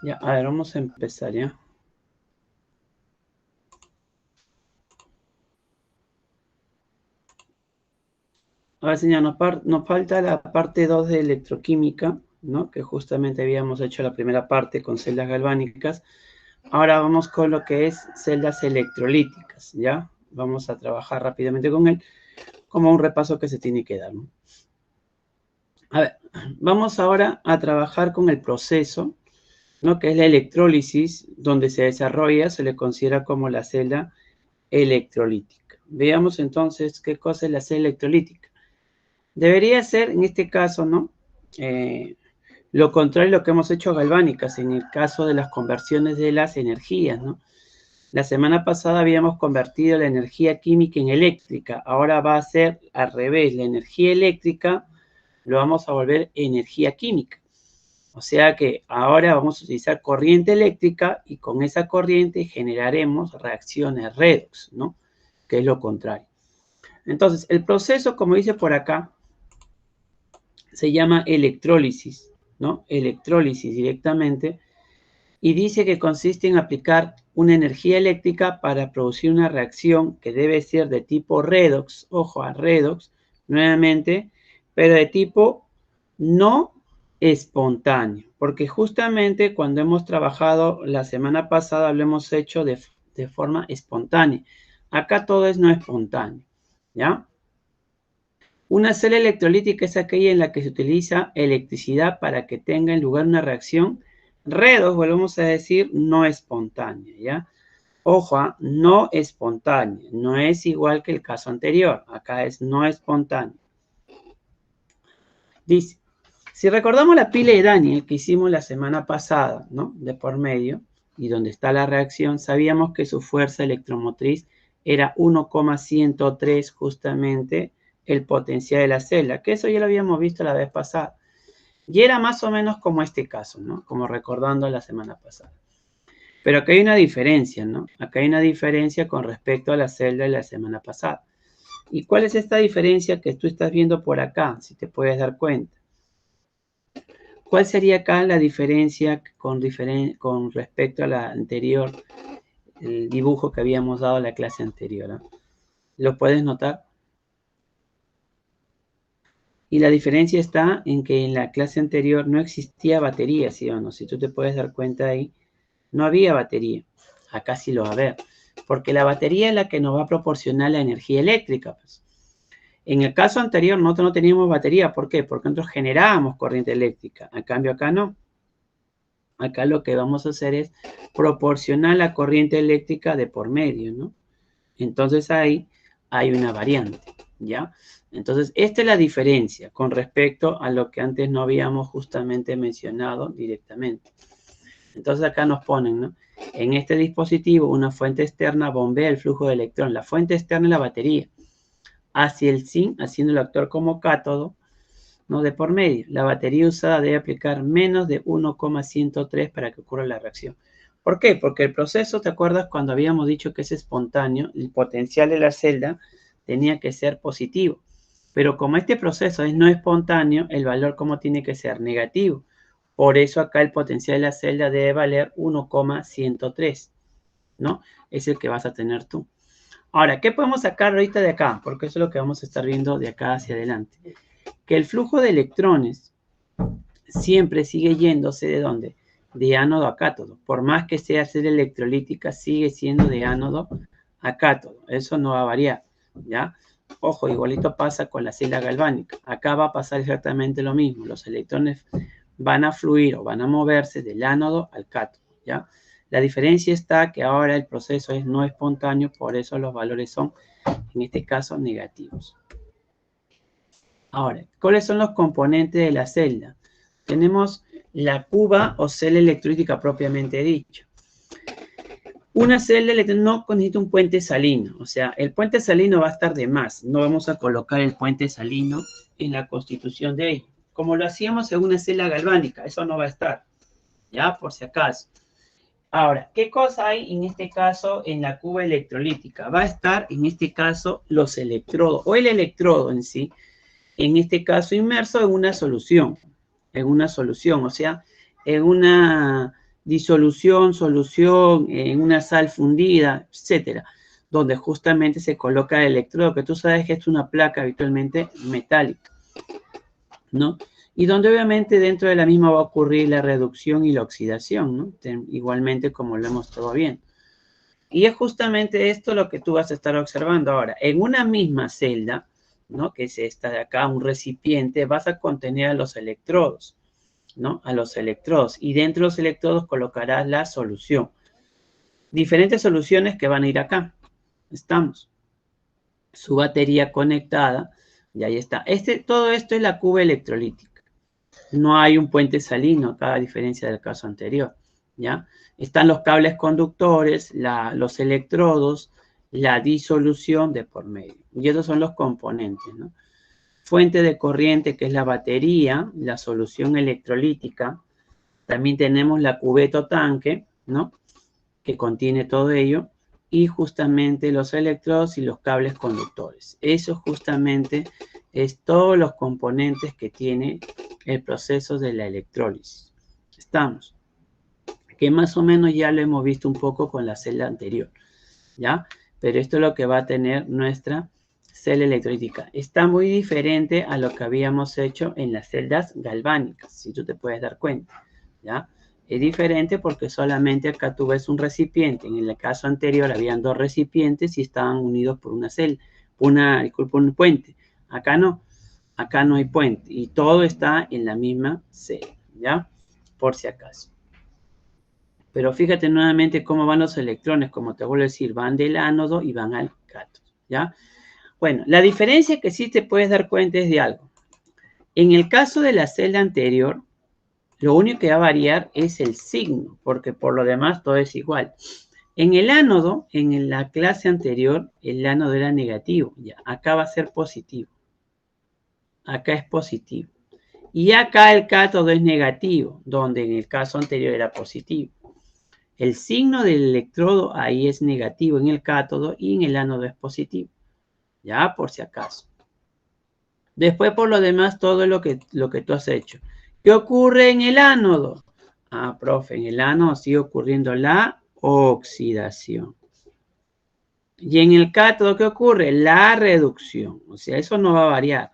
Ya, a ver, vamos a empezar, ¿ya? A ver, señor, nos falta la parte 2 de electroquímica, ¿no? Que justamente habíamos hecho la primera parte con celdas galvánicas. Ahora vamos con lo que es celdas electrolíticas, ¿ya? Vamos a trabajar rápidamente con él, como un repaso que se tiene que dar, ¿no? A ver, vamos ahora a trabajar con el proceso, ¿no? Que es la electrólisis, donde se desarrolla, se le considera como la celda electrolítica. Veamos entonces qué cosa es la celda electrolítica. Debería ser, en este caso, ¿no? Lo contrario a lo que hemos hecho galvánicas, en el caso de las conversiones de las energías, ¿no? La semana pasada habíamos convertido la energía química en eléctrica, ahora va a ser al revés, la energía eléctrica lo vamos a volver energía química. O sea que ahora vamos a utilizar corriente eléctrica y con esa corriente generaremos reacciones redox, ¿no? Que es lo contrario. Entonces, el proceso, como dice por acá, se llama electrólisis, ¿no? Electrólisis directamente, y dice que consiste en aplicar una energía eléctrica para producir una reacción que debe ser de tipo redox, ojo a redox, nuevamente, pero de tipo no espontáneo, porque justamente cuando hemos trabajado la semana pasada lo hemos hecho de forma espontánea. Acá todo es no espontáneo, ¿ya? Una celda electrolítica es aquella en la que se utiliza electricidad para que tenga en lugar una reacción redox, volvemos a decir, no espontánea, ¿ya? Ojo, no espontánea, no es igual que el caso anterior, acá es no espontánea. Dice, si recordamos la pila de Daniel que hicimos la semana pasada, ¿no? De por medio, y donde está la reacción, sabíamos que su fuerza electromotriz era 1,103 justamente el potencial de la celda, que eso ya lo habíamos visto la vez pasada. Y era más o menos como este caso, ¿no? Como recordando la semana pasada. Pero acá hay una diferencia, ¿no? Acá hay una diferencia con respecto a la celda de la semana pasada. ¿Y cuál es esta diferencia que tú estás viendo por acá, si te puedes dar cuenta? ¿Cuál sería acá la diferencia con respecto a la anterior, el dibujo que habíamos dado en la clase anterior? ¿Eh? ¿Lo puedes notar? Y la diferencia está en que en la clase anterior no existía batería, ¿sí o no? Si tú te puedes dar cuenta ahí, no había batería. Acá sí lo va a haber. Porque la batería es la que nos va a proporcionar la energía eléctrica. Pues. En el caso anterior nosotros no teníamos batería. ¿Por qué? Porque nosotros generábamos corriente eléctrica. A cambio acá no. Acá lo que vamos a hacer es proporcionar la corriente eléctrica de por medio, ¿no? Entonces ahí hay una variante, ¿ya? Entonces, esta es la diferencia con respecto a lo que antes no habíamos justamente mencionado directamente. Entonces acá nos ponen, ¿no? En este dispositivo, una fuente externa bombea el flujo de electrón. La fuente externa es la batería. Hacia el zinc, haciendo el actor como cátodo, ¿no? De por medio. La batería usada debe aplicar menos de 1,103 para que ocurra la reacción. ¿Por qué? Porque el proceso, ¿te acuerdas cuando habíamos dicho que es espontáneo? El potencial de la celda tenía que ser positivo. Pero como este proceso es no espontáneo, el valor como tiene que ser negativo. Por eso acá el potencial de la celda debe valer 1,103, ¿no? Es el que vas a tener tú. Ahora, ¿qué podemos sacar ahorita de acá? Porque eso es lo que vamos a estar viendo de acá hacia adelante. Que el flujo de electrones siempre sigue yéndose ¿de dónde? De ánodo a cátodo. Por más que sea celda electrolítica, sigue siendo de ánodo a cátodo. Eso no va a variar, ¿ya? Ojo, igualito pasa con la celda galvánica. Acá va a pasar exactamente lo mismo. Los electrones van a fluir o van a moverse del ánodo al cátodo, ¿ya? La diferencia está que ahora el proceso es no espontáneo, por eso los valores son, en este caso, negativos. Ahora, ¿cuáles son los componentes de la celda? Tenemos la cuba o celda electrolítica propiamente dicha. Una celda no necesita un puente salino, o sea, el puente salino va a estar de más. No vamos a colocar el puente salino en la constitución de ella. Como lo hacíamos en una celda galvánica, eso no va a estar, ya, por si acaso. Ahora, ¿qué cosa hay en este caso en la cuba electrolítica? Va a estar en este caso los electrodos, o el electrodo en sí, en este caso inmerso en una solución, o sea, en una disolución, solución, en una sal fundida, etcétera, donde justamente se coloca el electrodo, que tú sabes que es una placa habitualmente metálica, ¿no? Y donde obviamente dentro de la misma va a ocurrir la reducción y la oxidación, ¿no? Igualmente como lo hemos estado viendo. Y es justamente esto lo que tú vas a estar observando ahora. En una misma celda, ¿no? Que es esta de acá, un recipiente, vas a contener a los electrodos, ¿no? A los electrodos. Y dentro de los electrodos colocarás la solución. Diferentes soluciones que van a ir acá. Estamos. Su batería conectada. Y ahí está. Todo esto es la cuba electrolítica. No hay un puente salino acá, a diferencia del caso anterior, ¿ya? Están los cables conductores, los electrodos, la disolución de por medio. Y esos son los componentes, ¿no? Fuente de corriente, que es la batería, la solución electrolítica. También tenemos la cubeta tanque, ¿no? Que contiene todo ello. Y justamente los electrodos y los cables conductores. Eso justamente es todos los componentes que tiene el proceso de la electrólisis. Estamos. Que más o menos ya lo hemos visto un poco con la celda anterior, ¿ya? Pero esto es lo que va a tener nuestra celda electrolítica. Está muy diferente a lo que habíamos hecho en las celdas galvánicas, si tú te puedes dar cuenta, ¿ya? Es diferente porque solamente acá tú ves un recipiente. En el caso anterior habían dos recipientes y estaban unidos por una celda, un puente. Acá no hay puente y todo está en la misma celda, ¿ya? Por si acaso. Pero fíjate nuevamente cómo van los electrones, como te vuelvo a decir, van del ánodo y van al cátodo, ¿ya? Bueno, la diferencia que sí te puedes dar cuenta es de algo. En el caso de la celda anterior, lo único que va a variar es el signo, porque por lo demás todo es igual. En el ánodo, en la clase anterior, el ánodo era negativo, ya, acá va a ser positivo. Acá es positivo. Y acá el cátodo es negativo, donde en el caso anterior era positivo. El signo del electrodo ahí es negativo en el cátodo y en el ánodo es positivo. Ya, por si acaso. Después, por lo demás, todo lo que tú has hecho. ¿Qué ocurre en el ánodo? Ah, profe, en el ánodo sigue ocurriendo la oxidación. Y en el cátodo, ¿qué ocurre? La reducción. O sea, eso no va a variar.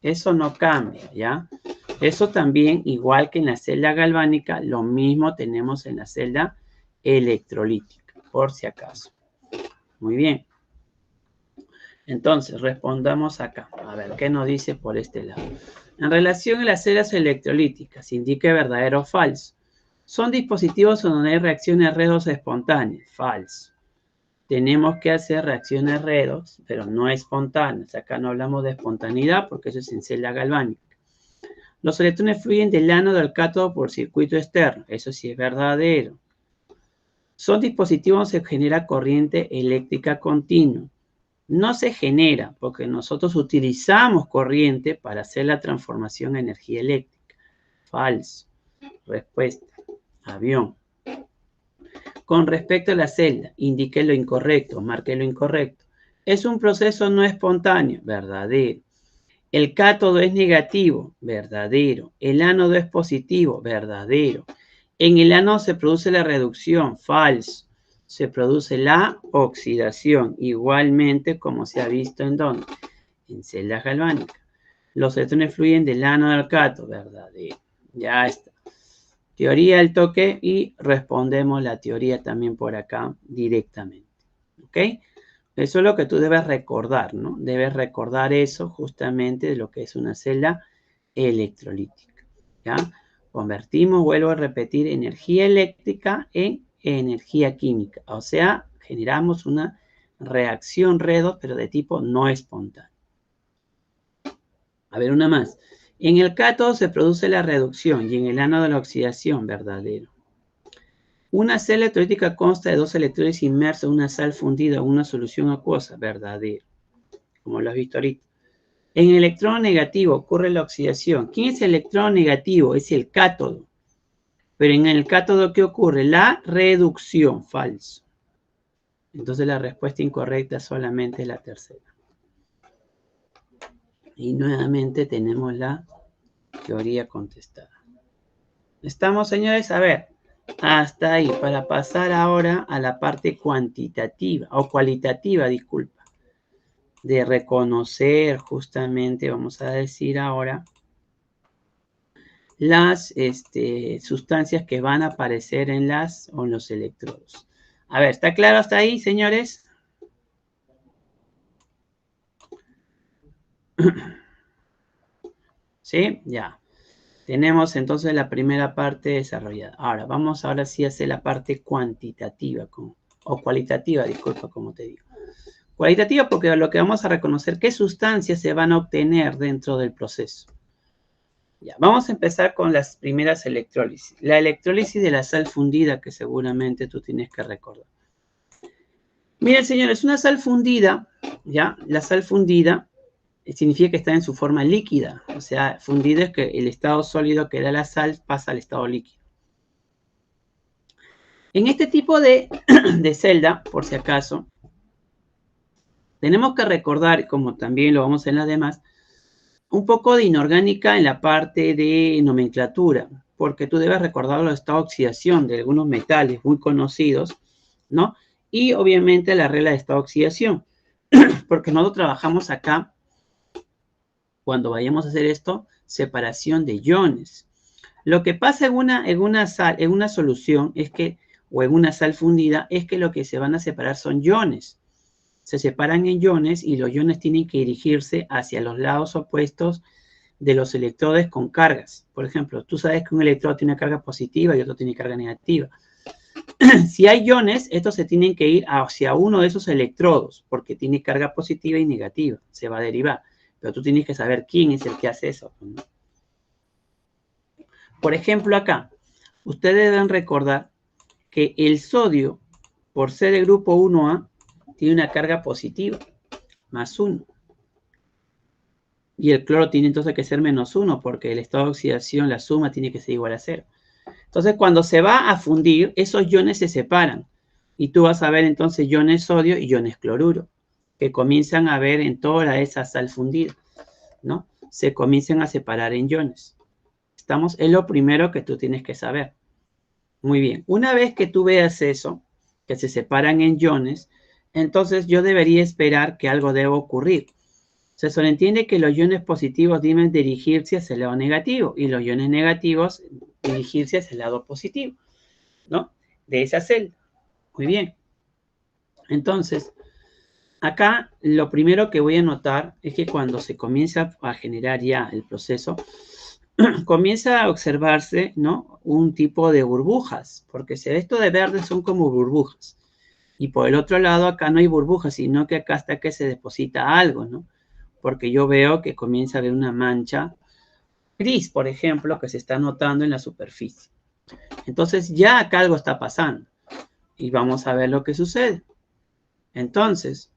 Eso no cambia, ¿ya? Eso también, igual que en la celda galvánica, lo mismo tenemos en la celda electrolítica, por si acaso. Muy bien. Entonces, respondamos acá. A ver, ¿qué nos dice por este lado? En relación a las celdas electrolíticas, indique verdadero o falso. Son dispositivos donde hay reacciones redox espontáneas. Falso. Tenemos que hacer reacciones redox, pero no espontáneas. Acá no hablamos de espontaneidad porque eso es en celda galvánica. Los electrones fluyen del ánodo al cátodo por circuito externo. Eso sí es verdadero. Son dispositivos donde se genera corriente eléctrica continua. No se genera porque nosotros utilizamos corriente para hacer la transformación a energía eléctrica. Falso. Respuesta. Avión. Con respecto a la celda, indique lo incorrecto, marque lo incorrecto. Es un proceso no espontáneo. Verdadero. El cátodo es negativo, verdadero. El ánodo es positivo, verdadero. En el ánodo se produce la reducción, falso. Se produce la oxidación, igualmente como se ha visto en ¿dónde? En celdas galvánicas. Los electrones fluyen del ánodo al cátodo, verdadero. Ya está. Teoría del toque y respondemos la teoría también por acá directamente. ¿Ok? Eso es lo que tú debes recordar, ¿no? Debes recordar eso justamente de lo que es una celda electrolítica, ¿ya? Convertimos, vuelvo a repetir, energía eléctrica en energía química. O sea, generamos una reacción redox, pero de tipo no espontáneo. A ver, una más. En el cátodo se produce la reducción y en el ánodo la oxidación, verdadero. Una celda electrolítica consta de dos electrones inmersos en una sal fundida o una solución acuosa, verdadero, como lo has visto ahorita. En el electrón negativo ocurre la oxidación. ¿Quién es el electrón negativo? Es el cátodo. Pero en el cátodo, ¿qué ocurre? La reducción, falso. Entonces la respuesta incorrecta solamente es la tercera. Y nuevamente tenemos la teoría contestada. ¿Estamos, señores? A ver, Hasta ahí, para pasar ahora a la parte cuantitativa, o cualitativa, disculpa, de reconocer justamente, vamos a decir ahora, las sustancias que van a aparecer en los electrodos. A ver, ¿está claro hasta ahí, señores? ¿Sí? Ya. Tenemos entonces la primera parte desarrollada. Ahora, vamos ahora sí a hacer la parte cuantitativa, o cualitativa, disculpa, como te digo. Cualitativa porque lo que vamos a reconocer, qué sustancias se van a obtener dentro del proceso. Ya, vamos a empezar con las primeras electrólisis. La electrólisis de la sal fundida, que seguramente tú tienes que recordar. Miren, señores, una sal fundida, ¿ya? La sal fundida significa que está en su forma líquida. O sea, fundido es que el estado sólido que da la sal pasa al estado líquido. En este tipo de celda, por si acaso, tenemos que recordar, como también lo vamos a hacer en las demás, un poco de inorgánica en la parte de nomenclatura, porque tú debes recordar los estados de oxidación de algunos metales muy conocidos, ¿no? Y obviamente la regla de estado de oxidación, porque nosotros trabajamos acá, cuando vayamos a hacer esto, separación de iones. Lo que pasa en una solución es que, o en una sal fundida, es que lo que se van a separar son iones. Se separan en iones y los iones tienen que dirigirse hacia los lados opuestos de los electrodos con cargas. Por ejemplo, tú sabes que un electrodo tiene carga positiva y otro tiene carga negativa. Si hay iones, estos se tienen que ir hacia uno de esos electrodos porque tiene carga positiva y negativa. Se va a derivar. Pero tú tienes que saber quién es el que hace eso, ¿no? Por ejemplo, acá, ustedes deben recordar que el sodio, por ser el grupo 1A, tiene una carga positiva, más 1. Y el cloro tiene entonces que ser menos 1, porque el estado de oxidación, la suma, tiene que ser igual a 0. Entonces, cuando se va a fundir, esos iones se separan. Y tú vas a ver entonces iones sodio y iones cloruro, que comienzan a ver en toda esa sal fundida, ¿no? Se comienzan a separar en iones. Es lo primero que tú tienes que saber. Muy bien. Una vez que tú veas eso, que se separan en iones, entonces yo debería esperar que algo deba ocurrir. Se sobreentiende que los iones positivos deben dirigirse hacia el lado negativo y los iones negativos dirigirse hacia el lado positivo, ¿no? De esa celda. Muy bien. Entonces, acá lo primero que voy a notar es que cuando se comienza a generar ya el proceso, comienza a observarse, ¿no? Un tipo de burbujas, porque si esto de verde son como burbujas. Y por el otro lado, acá no hay burbujas, sino que acá está que se deposita algo, ¿no? Porque yo veo que comienza a haber una mancha gris, por ejemplo, que se está notando en la superficie. Entonces, ya acá algo está pasando. Y vamos a ver lo que sucede. Entonces,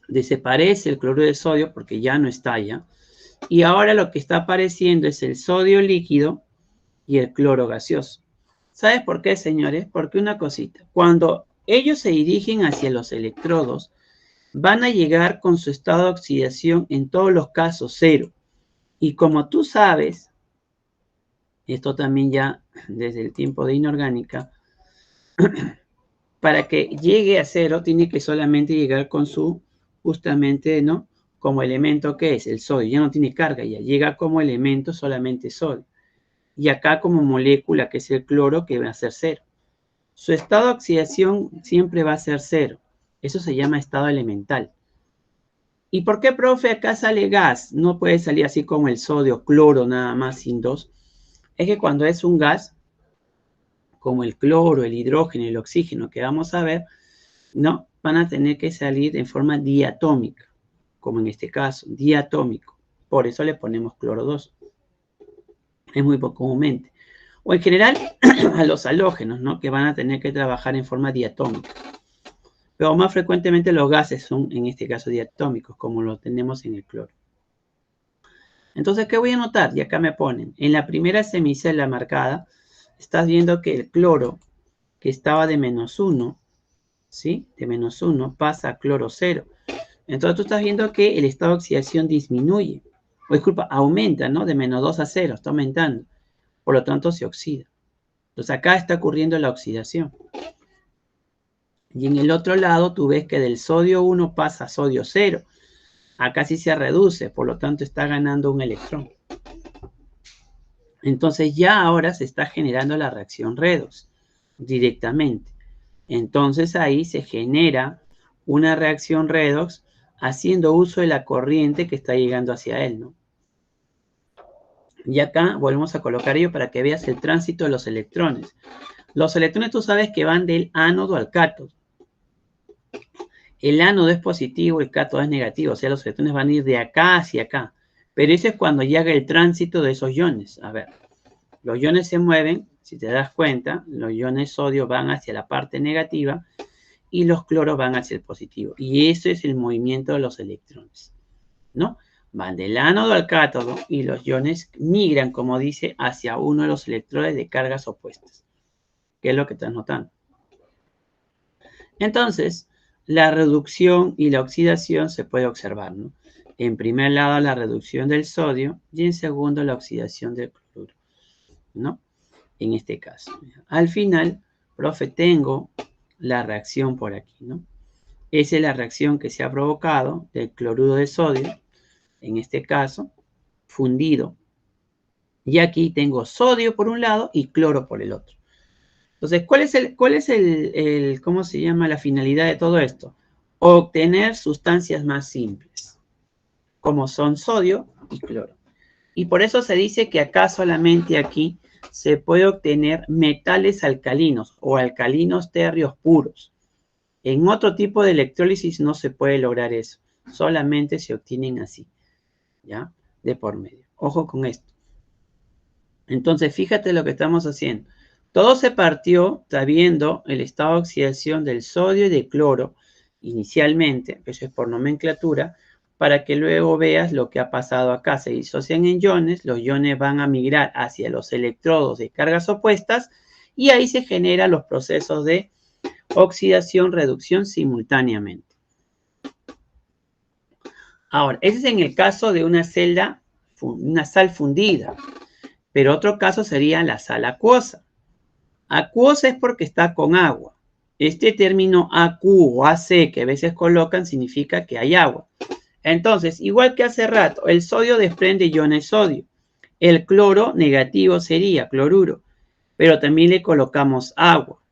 desaparece el cloruro de sodio porque ya no está ya. Y ahora lo que está apareciendo es el sodio líquido y el cloro gaseoso. ¿Sabes por qué, señores? Porque una cosita. Cuando ellos se dirigen hacia los electrodos, van a llegar con su estado de oxidación en todos los casos 0. Y como tú sabes, esto también ya desde el tiempo de inorgánica, para que llegue a 0 tiene que solamente llegar con su, justamente, ¿no? Como elemento que es el sodio, ya no tiene carga, ya llega como elemento solamente sodio. Y acá como molécula que es el cloro que va a ser 0. Su estado de oxidación siempre va a ser 0. Eso se llama estado elemental. ¿Y por qué, profe, acá sale gas? No puede salir así como el sodio, cloro, nada más sin 2. Es que cuando es un gas, como el cloro, el hidrógeno y el oxígeno que vamos a ver, no, van a tener que salir en forma diatómica, como en este caso, diatómico. Por eso le ponemos cloro 2. Es muy poco comúnmente. O en general, a los halógenos, ¿no? Que van a tener que trabajar en forma diatómica. Pero más frecuentemente los gases son, en este caso, diatómicos, como lo tenemos en el cloro. Entonces, ¿qué voy a notar? Y acá me ponen, en la primera semicela marcada, estás viendo que el cloro, que estaba de menos 1, ¿sí? De menos 1 pasa a cloro 0. Entonces tú estás viendo que el estado de oxidación disminuye, o disculpa, aumenta, ¿no? De menos 2 a 0, está aumentando. Por lo tanto, se oxida. Entonces acá está ocurriendo la oxidación. Y en el otro lado tú ves que del sodio 1 pasa a sodio 0. Acá sí se reduce, por lo tanto está ganando un electrón. Entonces ya ahora se está generando la reacción redox directamente. Entonces ahí se genera una reacción redox haciendo uso de la corriente que está llegando hacia él, ¿no? Y acá volvemos a colocar ello para que veas el tránsito de los electrones. Los electrones tú sabes que van del ánodo al cátodo. El ánodo es positivo, el cátodo es negativo, o sea, los electrones van a ir de acá hacia acá. Pero eso es cuando llega el tránsito de esos iones. A ver, los iones se mueven, si te das cuenta, los iones sodio van hacia la parte negativa y los cloros van hacia el positivo. Y eso es el movimiento de los electrones, ¿no? Van del ánodo al cátodo y los iones migran, como dice, hacia uno de los electrones de cargas opuestas, que es lo que estás notando. Entonces, la reducción y la oxidación se puede observar, ¿no? En primer lado, la reducción del sodio y en segundo, la oxidación del cloruro, ¿no? En este caso. Al final, profe, tengo la reacción por aquí, ¿no? Esa es la reacción que se ha provocado del cloruro de sodio, en este caso, fundido. Y aquí tengo sodio por un lado y cloro por el otro. Entonces, ¿cuál es cómo se llama la finalidad de todo esto? Obtener sustancias más simples, como son sodio y cloro. Y por eso se dice que acá solamente aquí se puede obtener metales alcalinos o alcalinos térreos puros. En otro tipo de electrólisis no se puede lograr eso. Solamente se obtienen así, ¿ya? De por medio. Ojo con esto. Entonces, fíjate lo que estamos haciendo. Todo se partió sabiendo el estado de oxidación del sodio y del cloro inicialmente, eso es por nomenclatura, para que luego veas lo que ha pasado acá. Se disocian en iones, los iones van a migrar hacia los electrodos de cargas opuestas y ahí se generan los procesos de oxidación, reducción simultáneamente. Ahora, ese es en el caso de una sal fundida, pero otro caso sería la sal acuosa. Acuosa es porque está con agua. Este término AQ o AC que a veces colocan significa que hay agua. Entonces, igual que hace rato, el sodio desprende iones sodio. El cloro negativo sería cloruro, pero también le colocamos agua.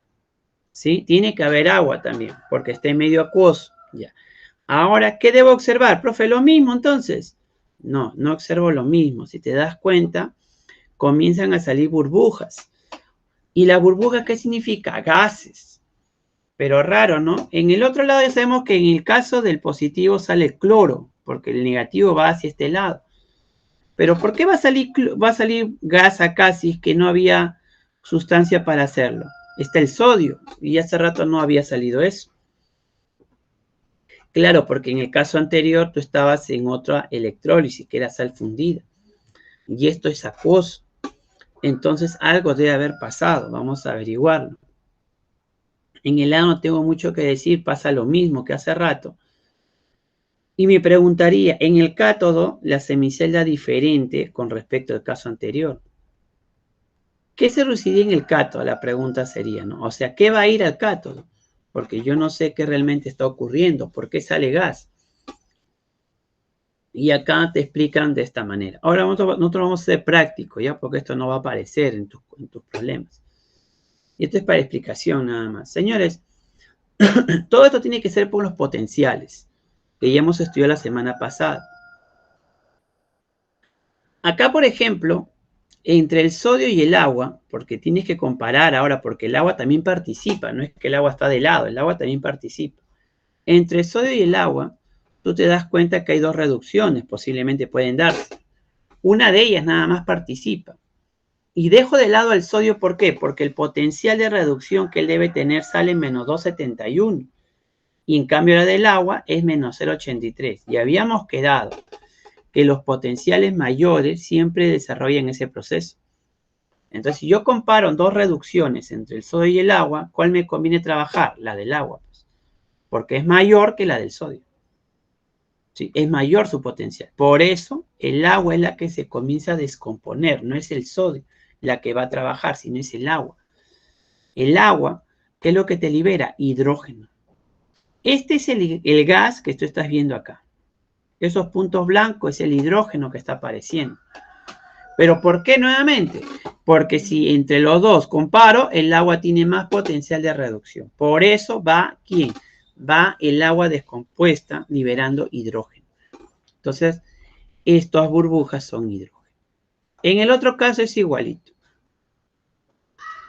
¿Sí? Tiene que haber agua también, porque está en medio acuoso. Ya. Ahora, ¿qué debo observar? Profe, ¿lo mismo entonces? No, no observo lo mismo. Si te das cuenta, comienzan a salir burbujas. ¿Y la burbuja qué significa? Gases. Pero raro, ¿no? En el otro lado ya sabemos que en el caso del positivo sale cloro, porque el negativo va hacia este lado. Pero ¿por qué va a salir gas acá si es que no había sustancia para hacerlo? Está el sodio, y hace rato no había salido eso. Claro, porque en el caso anterior tú estabas en otra electrólisis, que era sal fundida. Y esto es acuoso. Entonces algo debe haber pasado, vamos a averiguarlo. En el lado no tengo mucho que decir, pasa lo mismo que hace rato. Y me preguntaría, en el cátodo, la semicelda diferente con respecto al caso anterior. ¿Qué se reduciría en el cátodo? La pregunta sería, ¿no? O sea, ¿qué va a ir al cátodo? Porque yo no sé qué realmente está ocurriendo, ¿por qué sale gas? Y acá te explican de esta manera. Ahora nosotros vamos a ser prácticos, ¿ya? Porque esto no va a aparecer en tus problemas. Y esto es para explicación nada más. Señores, todo esto tiene que ser por los potenciales, que ya hemos estudiado la semana pasada. Acá, por ejemplo, entre el sodio y el agua, porque tienes que comparar ahora, porque el agua también participa, no es que el agua está de lado, el agua también participa. Entre el sodio y el agua, tú te das cuenta que hay dos reducciones, posiblemente pueden darse. Una de ellas nada más participa. Y dejo de lado el sodio, ¿por qué? Porque el potencial de reducción que él debe tener sale en menos 271. Y en cambio la del agua es menos 083. Y habíamos quedado que los potenciales mayores siempre desarrollan ese proceso. Entonces, si yo comparo dos reducciones entre el sodio y el agua, ¿cuál me conviene trabajar? La del agua, pues, porque es mayor que la del sodio. ¿Sí? Es mayor su potencial. Por eso, el agua es la que se comienza a descomponer, no es el sodio la que va a trabajar, sino es el agua. El agua, ¿qué es lo que te libera? Hidrógeno. Este es el gas que tú estás viendo acá. Esos puntos blancos es el hidrógeno que está apareciendo. ¿Pero por qué nuevamente? Porque si entre los dos comparo, el agua tiene más potencial de reducción. Por eso va, ¿quién? Va el agua descompuesta liberando hidrógeno. Entonces, estas burbujas son hidrógeno. En el otro caso es igualito.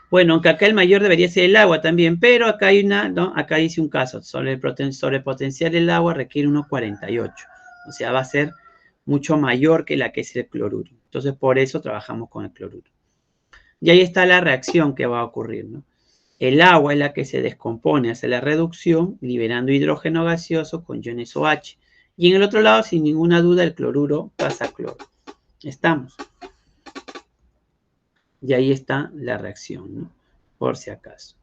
Bueno, aunque acá el mayor debería ser el agua también, pero acá hay una, ¿no? Acá dice un caso, sobre el potencial del agua requiere 1,48. O sea, va a ser mucho mayor que la que es el cloruro. Entonces, por eso trabajamos con el cloruro. Y ahí está la reacción que va a ocurrir, ¿no? El agua es la que se descompone, hace la reducción, liberando hidrógeno gaseoso con iones OH. Y en el otro lado, sin ninguna duda, el cloruro pasa a cloro. Estamos. Y ahí está la reacción, ¿no? Por si acaso.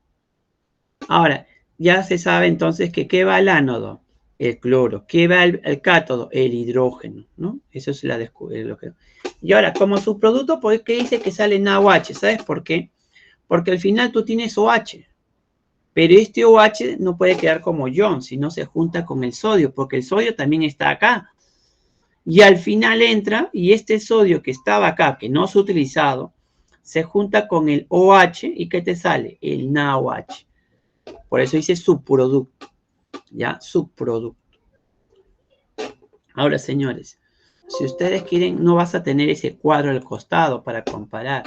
Ahora, ya se sabe entonces que ¿qué va al ánodo? El cloro. ¿Qué va al cátodo? El hidrógeno, ¿no? Eso es lo que... Y ahora, como subproducto, ¿por qué dice que sale NaOH? ¿Sabes por qué? Porque al final tú tienes OH. Pero este OH no puede quedar como ion, sino se junta con el sodio, porque el sodio también está acá. Y al final entra, y este sodio que estaba acá, que no se ha utilizado, se junta con el OH, ¿y qué te sale? El NaOH. Por eso dice subproducto, ¿ya? Subproducto. Ahora, señores, si ustedes quieren, no vas a tener ese cuadro al costado para comparar.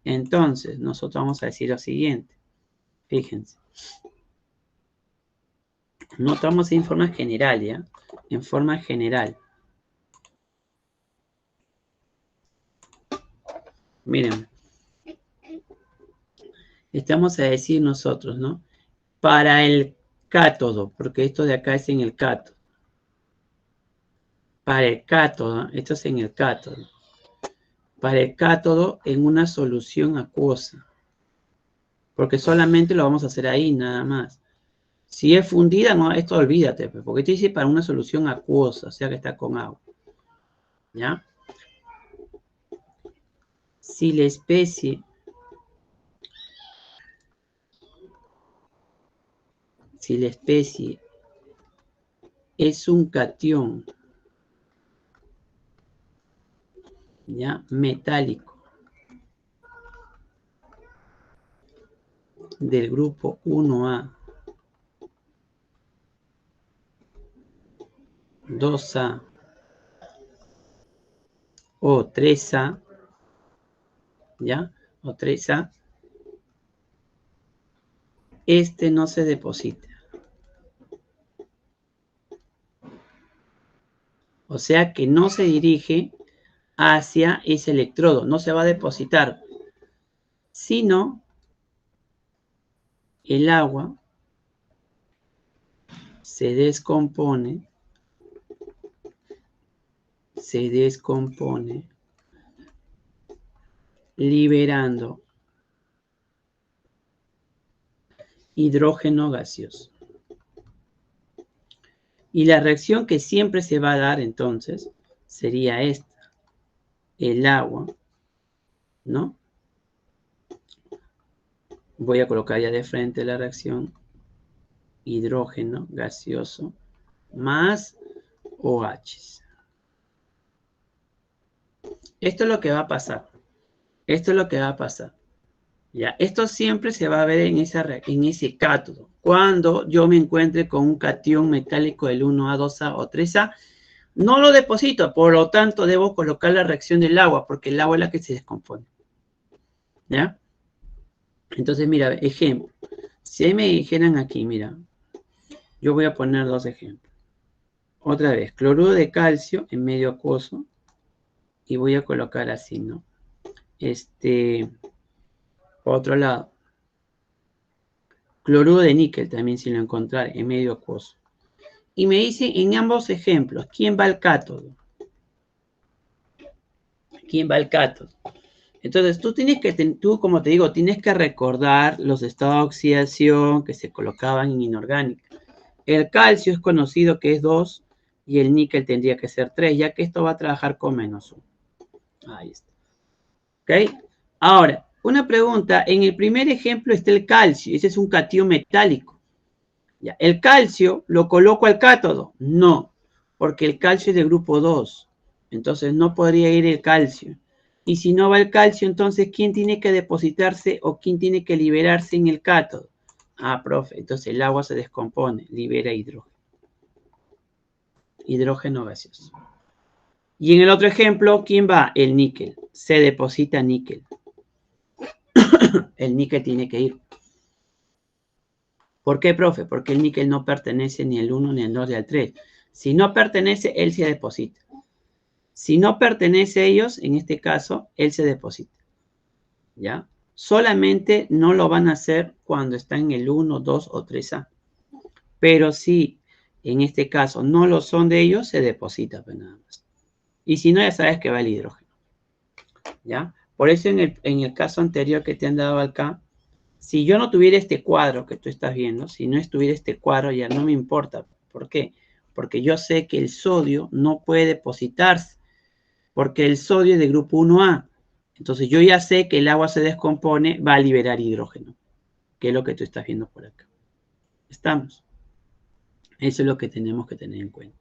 Entonces, nosotros vamos a decir lo siguiente. Fíjense. No estamos en forma general, ¿ya? En forma general. Miren. Estamos a decir nosotros, ¿no? Para el cátodo, porque esto de acá es en el cátodo. Para el cátodo, esto es en el cátodo. Para el cátodo en una solución acuosa. Porque solamente lo vamos a hacer ahí, nada más. Si es fundida, no, esto olvídate, porque te dice para una solución acuosa, o sea que está con agua. ¿Ya? Si la especie es un catión, ¿ya? Metálico del grupo 1A, 2A o 3A, ¿ya? O 3A, este no se deposita. O sea que no se dirige hacia ese electrodo, no se va a depositar, sino el agua se descompone liberando hidrógeno gaseoso. Y la reacción que siempre se va a dar entonces sería esta. El agua, ¿no? Voy a colocar ya de frente la reacción. Hidrógeno gaseoso más OH. Esto es lo que va a pasar. Esto es lo que va a pasar. Ya, esto siempre se va a ver en ese cátodo. Cuando yo me encuentre con un catión metálico del 1A, 2A o 3A, no lo deposito, por lo tanto debo colocar la reacción del agua, porque el agua es la que se descompone. ¿Ya? Entonces, mira, ejemplo. Si me dijeran aquí, mira, yo voy a poner dos ejemplos. Otra vez, cloruro de calcio en medio acuoso, y voy a colocar así, ¿no? Por otro lado, cloruro de níquel también si lo encontrar en medio acuoso. Y me dice en ambos ejemplos, ¿quién va al cátodo? ¿Quién va al cátodo? Entonces, tú, como te digo, tienes que recordar los estados de oxidación que se colocaban en inorgánica. El calcio es conocido que es 2 y el níquel tendría que ser 3, ya que esto va a trabajar con -1. Ahí está. ¿Ok? Ahora, Una pregunta, en el primer ejemplo está el calcio, ese es un catión metálico. Ya, ¿el calcio lo coloco al cátodo? No, porque el calcio es de grupo 2, entonces no podría ir el calcio. Y si no va el calcio, entonces ¿quién tiene que depositarse o quién tiene que liberarse en el cátodo? Ah, profe, entonces el agua se descompone, libera hidrógeno. Hidrógeno gaseoso. Y en el otro ejemplo, ¿quién va? El níquel. Se deposita níquel. El níquel tiene que ir. ¿Por qué, profe? Porque el níquel no pertenece ni al 1, ni al 2, ni al 3. Si no pertenece, él se deposita. Si no pertenece a ellos, en este caso, él se deposita. ¿Ya? Solamente no lo van a hacer cuando está en el 1, 2 o 3A. Pero si en este caso no lo son de ellos, se deposita pues nada más. Y si no, ya sabes que va el hidrógeno. ¿Ya? Por eso en el caso anterior que te han dado acá, si yo no tuviera este cuadro que tú estás viendo, si no estuviera este cuadro, ya no me importa. ¿Por qué? Porque yo sé que el sodio no puede depositarse, porque el sodio es de grupo 1A. Entonces yo ya sé que el agua se descompone, va a liberar hidrógeno, que es lo que tú estás viendo por acá. ¿Estamos? Eso es lo que tenemos que tener en cuenta.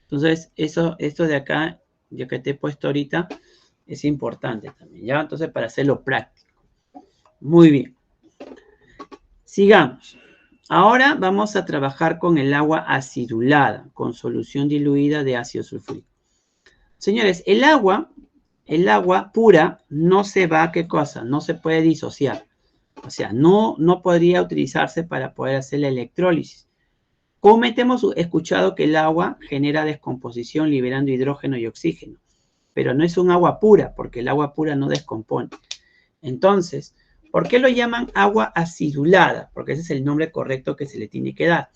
Entonces, esto de acá, yo que te he puesto ahorita, es importante también, ¿ya? Entonces, para hacerlo práctico. Muy bien. Sigamos. Ahora vamos a trabajar con el agua acidulada, con solución diluida de ácido sulfúrico. Señores, el agua pura no se va, ¿qué cosa? No se puede disociar. O sea, no podría utilizarse para poder hacer la electrólisis. Como hemos escuchado que el agua genera descomposición liberando hidrógeno y oxígeno, pero no es un agua pura, porque el agua pura no descompone. Entonces, ¿por qué lo llaman agua acidulada? Porque ese es el nombre correcto que se le tiene que dar.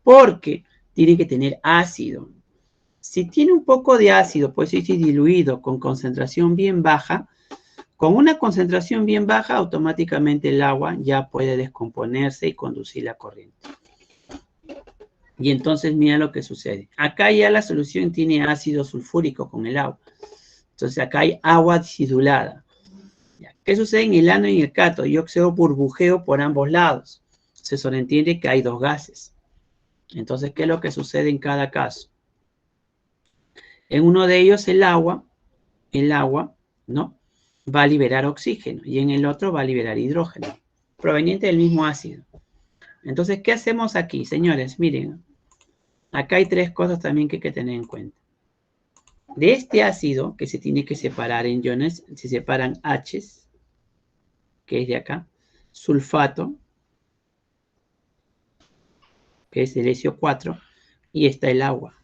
Porque tiene que tener ácido. Si tiene un poco de ácido, pues es diluido con concentración bien baja. Con una concentración bien baja, automáticamente el agua ya puede descomponerse y conducir la corriente. Y entonces mira lo que sucede. Acá ya la solución tiene ácido sulfúrico con el agua. Entonces acá hay agua acidulada. ¿Qué sucede en el ano y en el cátodo? Yo observo burbujeo por ambos lados. Se sobreentiende que hay dos gases. Entonces, ¿qué es lo que sucede en cada caso? En uno de ellos el agua, ¿no? Va a liberar oxígeno y en el otro va a liberar hidrógeno, proveniente del mismo ácido. Entonces, ¿qué hacemos aquí, señores? Miren, acá hay tres cosas también que hay que tener en cuenta. De este ácido, que se tiene que separar en iones, se separan H's, que es de acá, sulfato, que es el SO4, y está el agua.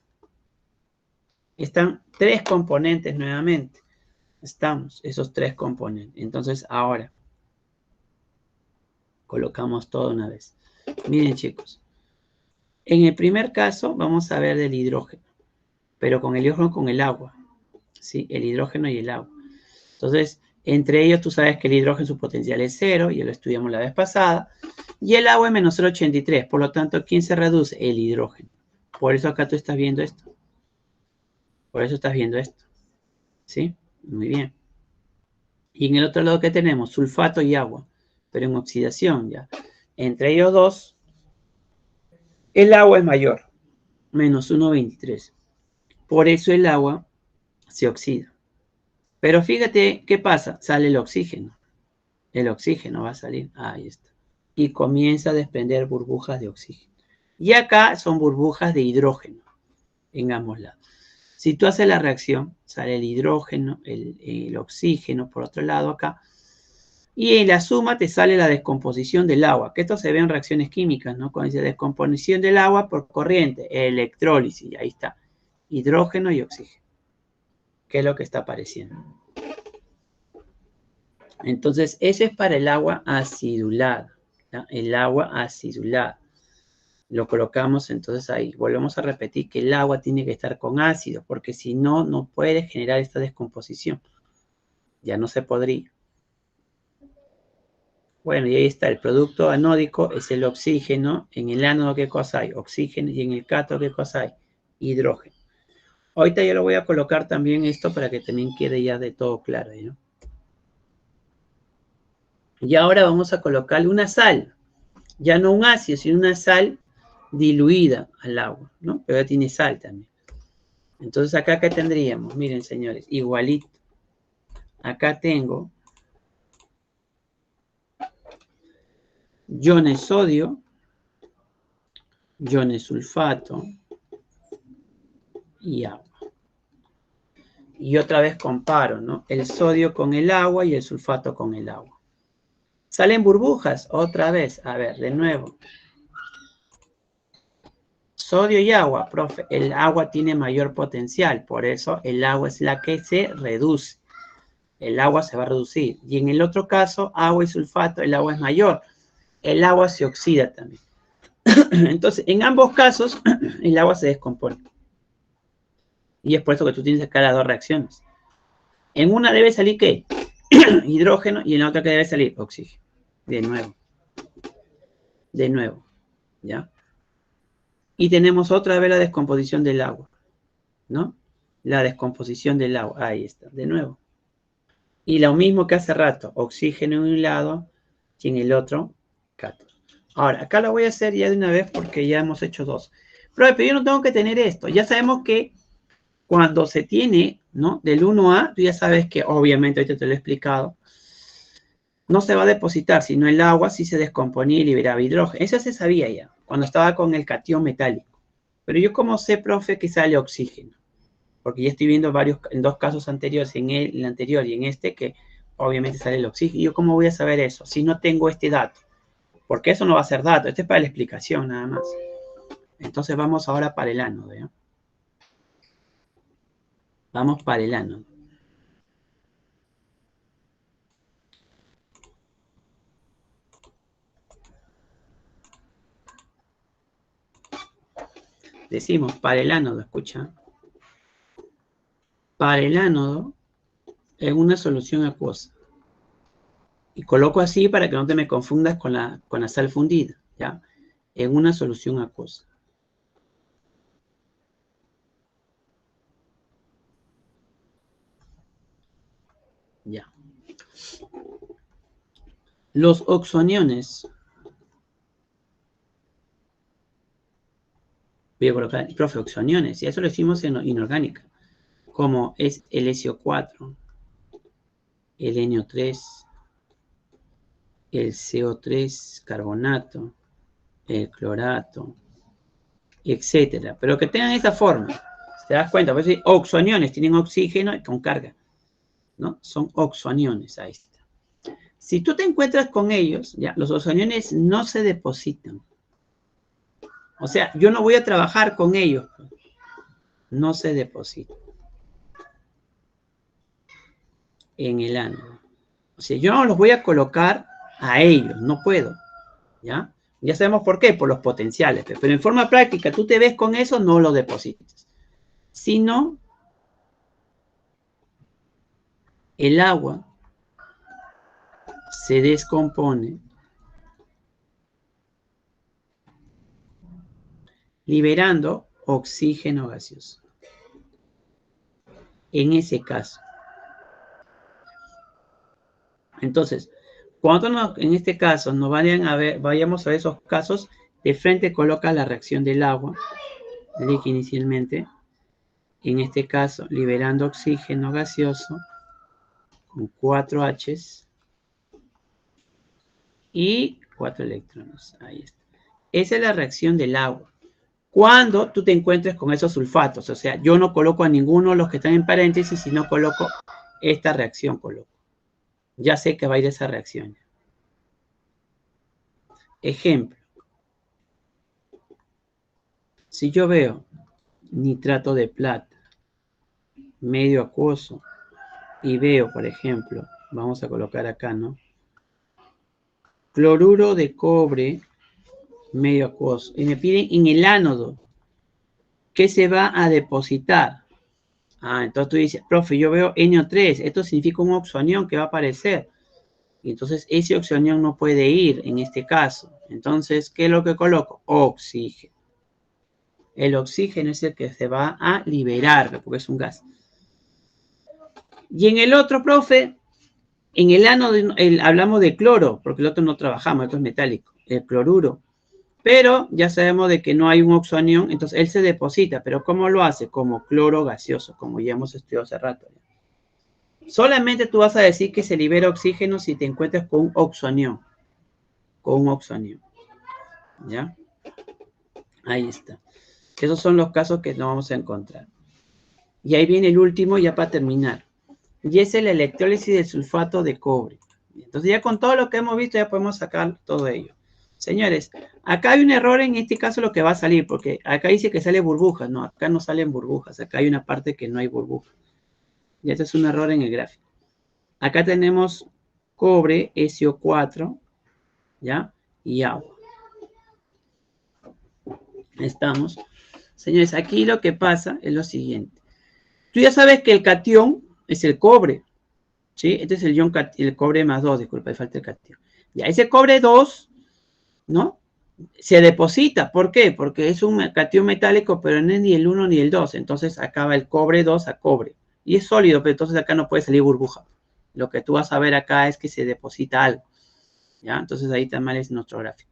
Están tres componentes nuevamente. Estamos, esos tres componentes. Entonces, ahora, colocamos todo una vez. Miren, chicos. En el primer caso, vamos a ver del hidrógeno, pero con el hidrógeno con el agua. ¿Sí? El hidrógeno y el agua. Entonces, entre ellos, tú sabes que el hidrógeno su potencial es 0, ya lo estudiamos la vez pasada, y el agua es menos 0,83. Por lo tanto, ¿quién se reduce? El hidrógeno. Por eso acá tú estás viendo esto. Por eso estás viendo esto. ¿Sí? Muy bien. Y en el otro lado, ¿qué tenemos? Sulfato y agua, pero en oxidación ya. Entre ellos dos, el agua es mayor, menos 1,23. Por eso el agua se oxida. Pero fíjate qué pasa, sale el oxígeno. El oxígeno va a salir, ahí está. Y comienza a desprender burbujas de oxígeno. Y acá son burbujas de hidrógeno, en ambos lados. Si tú haces la reacción, sale el hidrógeno, el oxígeno por otro lado acá, y en la suma te sale la descomposición del agua, que esto se ve en reacciones químicas, ¿no? Cuando dice descomposición del agua por corriente, electrólisis, ahí está, hidrógeno y oxígeno, que es lo que está apareciendo. Entonces, eso es para el agua acidulada, ¿no? El agua acidulada. Lo colocamos entonces ahí. Volvemos a repetir que el agua tiene que estar con ácido, porque si no, no puede generar esta descomposición. Ya no se podría. Bueno, y ahí está, el producto anódico es el oxígeno. En el ánodo, ¿qué cosa hay? Oxígeno. Y en el cátodo, ¿qué cosa hay? Hidrógeno. Ahorita yo lo voy a colocar también esto para que también quede ya de todo claro, ¿no? Y ahora vamos a colocarle una sal. Ya no un ácido, sino una sal diluida al agua, ¿no? Pero ya tiene sal también. Entonces acá, ¿qué tendríamos? Miren, señores, igualito. Acá tengo iones sodio, iones sulfato y agua. Y otra vez comparo, ¿no? El sodio con el agua y el sulfato con el agua. ¿Salen burbujas? Otra vez. A ver, de nuevo. Sodio y agua, profe. El agua tiene mayor potencial, por eso el agua es la que se reduce. El agua se va a reducir. Y en el otro caso, agua y sulfato, el agua es mayor. El agua se oxida también. Entonces, en ambos casos, el agua se descompone. Y es por eso que tú tienes acá las dos reacciones. En una debe salir, ¿qué? Hidrógeno, y en la otra que debe salir oxígeno. De nuevo. De nuevo. ¿Ya? Y tenemos otra vez la descomposición del agua. ¿No? La descomposición del agua. Ahí está. De nuevo. Y lo mismo que hace rato. Oxígeno en un lado y en el otro, cátodo. Ahora, acá lo voy a hacer ya de una vez porque ya hemos hecho dos. Pero yo no tengo que tener esto. Ya sabemos que cuando se tiene, ¿no? Del 1A, tú ya sabes que, obviamente, ahorita te lo he explicado, no se va a depositar, sino el agua sí se descomponía y liberaba hidrógeno. Eso se sabía ya, cuando estaba con el catión metálico. Pero yo como sé, profe, que sale oxígeno. Porque ya estoy viendo en dos casos anteriores, en el anterior y en este, que obviamente sale el oxígeno. ¿Y yo cómo voy a saber eso? Si no tengo este dato. Porque eso no va a ser dato, este es para la explicación nada más. Entonces vamos ahora para el ánodo, ¿ya? Vamos para el ánodo. Decimos para el ánodo, escucha. Para el ánodo en una solución acuosa. Y coloco así para que no te me confundas con la sal fundida, ¿ya? En una solución acuosa. Ya. Los oxoaniones. Voy a colocar, profe, oxoaniones. Y eso lo hicimos en inorgánica. Como es el SO4, el NO3, el CO3 carbonato, el clorato, etcétera. Pero que tengan esa forma. ¿Te das cuenta? Pues oxoaniones tienen oxígeno con carga, ¿no? Son oxoaniones, ahí está. Si tú te encuentras con ellos, ya, los oxoaniones no se depositan. O sea, yo no voy a trabajar con ellos. No se depositan en el ánodo. O sea, yo no los voy a colocar a ellos, no puedo, ¿ya? Ya sabemos por qué, por los potenciales. Pero en forma práctica, tú te ves con eso, no lo depositas. Sino, el agua se descompone liberando oxígeno gaseoso. En ese caso. Entonces, cuando en este caso nos vayamos a ver esos casos, de frente coloca la reacción del agua, que inicialmente, en este caso, liberando oxígeno gaseoso con 4 H's y 4 electrones. Ahí está. Esa es la reacción del agua. Cuando tú te encuentres con esos sulfatos, o sea, yo no coloco a ninguno de los que están en paréntesis, sino coloco esta reacción, ya sé que va a ir esa reacción. Ejemplo. Si yo veo nitrato de plata, medio acuoso, y veo, por ejemplo, vamos a colocar acá, ¿no? Cloruro de cobre, medio acuoso, y me piden en el ánodo, ¿qué se va a depositar? Ah, entonces tú dices, profe, yo veo NO3, esto significa un oxoanión que va a aparecer. Y entonces ese oxoanión no puede ir en este caso. Entonces, ¿qué es lo que coloco? Oxígeno. El oxígeno es el que se va a liberar, porque es un gas. Y en el otro, profe, En el ánodo hablamos de cloro, porque el otro no trabajamos, el otro es metálico, el cloruro. Pero ya sabemos de que no hay un oxoanión, entonces él se deposita. ¿Pero cómo lo hace? Como cloro gaseoso, como ya hemos estudiado hace rato. Solamente tú vas a decir que se libera oxígeno si te encuentras con un oxoanión. Con un oxoanión. ¿Ya? Ahí está. Esos son los casos que no vamos a encontrar. Y ahí viene el último ya para terminar. Y es la electrólisis del sulfato de cobre. Entonces ya con todo lo que hemos visto ya podemos sacar todo ello. Señores, acá hay un error en este caso lo que va a salir, porque acá dice que sale burbujas. No, acá no salen burbujas. Acá hay una parte que no hay burbujas. Y este es un error en el gráfico. Acá tenemos cobre, SO4, ¿ya? Y agua. Estamos. Señores, aquí lo que pasa es lo siguiente. Tú ya sabes que el catión es el cobre, ¿sí? Este es el cobre más 2, disculpa, falta el catión. Ya, ese cobre 2, ¿no? Se deposita. ¿Por qué? Porque es un catión metálico, pero no es ni el 1 ni el 2. Entonces acaba el cobre 2 a cobre. Y es sólido, pero entonces acá no puede salir burbuja. Lo que tú vas a ver acá es que se deposita algo. ¿Ya? Entonces ahí también es nuestro gráfico.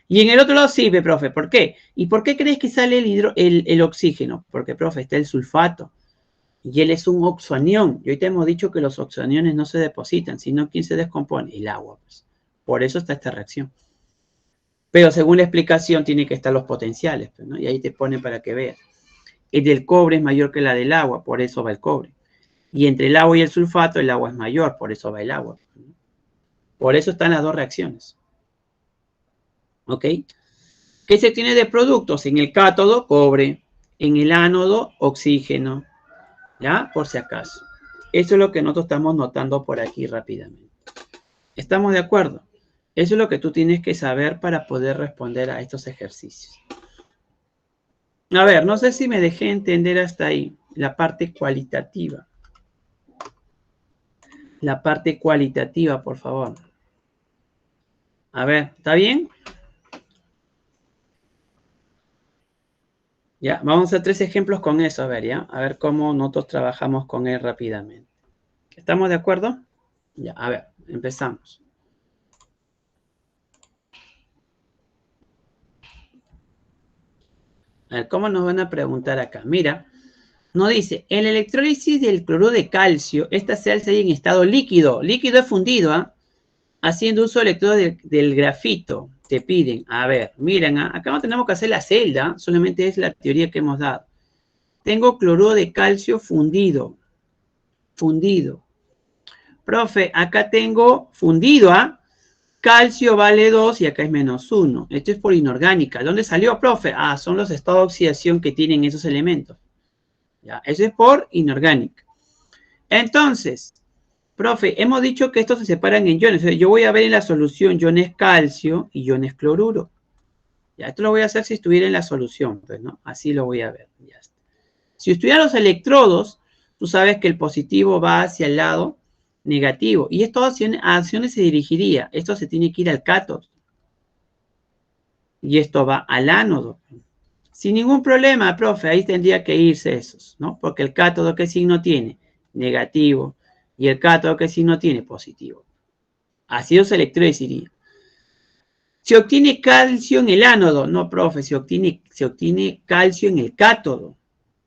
Y en el otro lado sí, profe. ¿Por qué? ¿Y por qué crees que sale el oxígeno? Porque, profe, está el sulfato. Y él es un oxoanión. Y hoy te hemos dicho que los oxoaniones no se depositan, sino ¿quién se descompone? El agua. Pues. Por eso está esta reacción. Pero según la explicación tiene que estar los potenciales, pues, ¿no? Y ahí te pone para que veas. El del cobre es mayor que la del agua, por eso va el cobre. Y entre el agua y el sulfato, el agua es mayor, por eso va el agua. Pues, ¿no? Por eso están las dos reacciones. ¿Ok? ¿Qué se tiene de productos? En el cátodo, cobre. En el ánodo, oxígeno. ¿Ya? Por si acaso. Eso es lo que nosotros estamos notando por aquí rápidamente. ¿Estamos de acuerdo? Eso es lo que tú tienes que saber para poder responder a estos ejercicios. A ver, no sé si me dejé entender hasta ahí la parte cualitativa. La parte cualitativa, por favor. A ver, ¿está bien? Ya, vamos a hacer 3 ejemplos con eso, a ver, ¿ya? A ver cómo nosotros trabajamos con él rápidamente. ¿Estamos de acuerdo? Ya, a ver, empezamos. A ver, ¿cómo nos van a preguntar acá? Mira, nos dice, en la electrólisis del cloruro de calcio, esta se alza en estado líquido. Líquido es fundido, ¿ah? Haciendo uso de electrodos del grafito. Te piden, a ver, miren, acá no tenemos que hacer la celda, solamente es la teoría que hemos dado. Tengo cloruro de calcio fundido. Fundido. Profe, acá tengo fundido, ¿ah? Calcio vale 2 y acá es menos 1. Esto es por inorgánica. ¿Dónde salió, profe? Ah, son los estados de oxidación que tienen esos elementos. ¿Ya? Eso es por inorgánica. Entonces, profe, hemos dicho que estos se separan en iones. Yo voy a ver en la solución iones calcio y iones cloruro. Ya, esto lo voy a hacer si estuviera en la solución, pues, ¿no? Así lo voy a ver. Ya está. Si estudian los electrodos, tú sabes que el positivo va hacia el lado negativo. Y estas acciones se dirigiría. Esto se tiene que ir al cátodo. Y esto va al ánodo. Sin ningún problema, profe, ahí tendría que irse esos, ¿no? Porque el cátodo, ¿qué signo tiene? Negativo. Y el cátodo, ¿qué signo tiene? Positivo. Así se electrolizaría. Se obtiene calcio en el ánodo. No, profe, se obtiene calcio en el cátodo.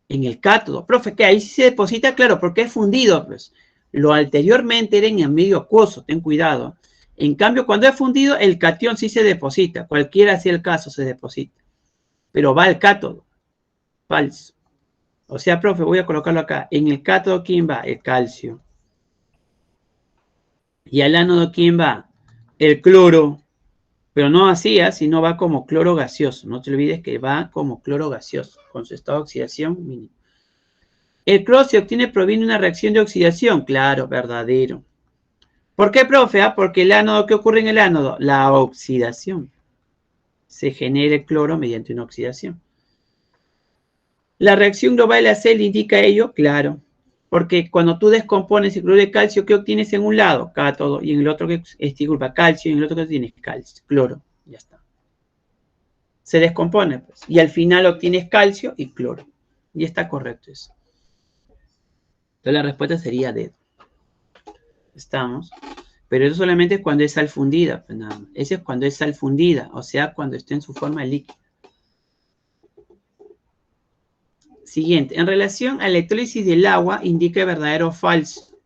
En el cátodo. Profe, ¿qué? Ahí sí se deposita, claro, porque es fundido, pues. Lo anteriormente era en el medio acuoso, ten cuidado. En cambio, cuando es fundido, el catión sí se deposita. Cualquiera sea el caso, se deposita. Pero va al cátodo. Falso. O sea, profe, voy a colocarlo acá. En el cátodo, ¿quién va? El calcio. Y al ánodo, ¿quién va? El cloro. Pero no así, sino va como cloro gaseoso. No te olvides que va como cloro gaseoso, con su estado de oxidación mínimo. El cloro se obtiene proviene de una reacción de oxidación. Claro, verdadero. ¿Por qué, profe? Porque el ánodo, ¿qué ocurre en el ánodo? La oxidación. Se genera el cloro mediante una oxidación. ¿La reacción global de la celda indica ello? Claro. Porque cuando tú descompones el cloro de calcio, ¿qué obtienes en un lado? Cátodo. Y en el otro, disculpa, calcio. Y en el otro, ¿qué tienes? Calcio, cloro. Ya está. Se descompone, pues. Y al final obtienes calcio y cloro. Y está correcto eso. Entonces la respuesta sería D. Estamos. Pero eso solamente es cuando es sal fundida. Pues nada más. Ese es cuando es sal fundida, o sea, cuando esté en su forma líquida. Siguiente. En relación a la electrólisis del agua, indica verdadero o falso.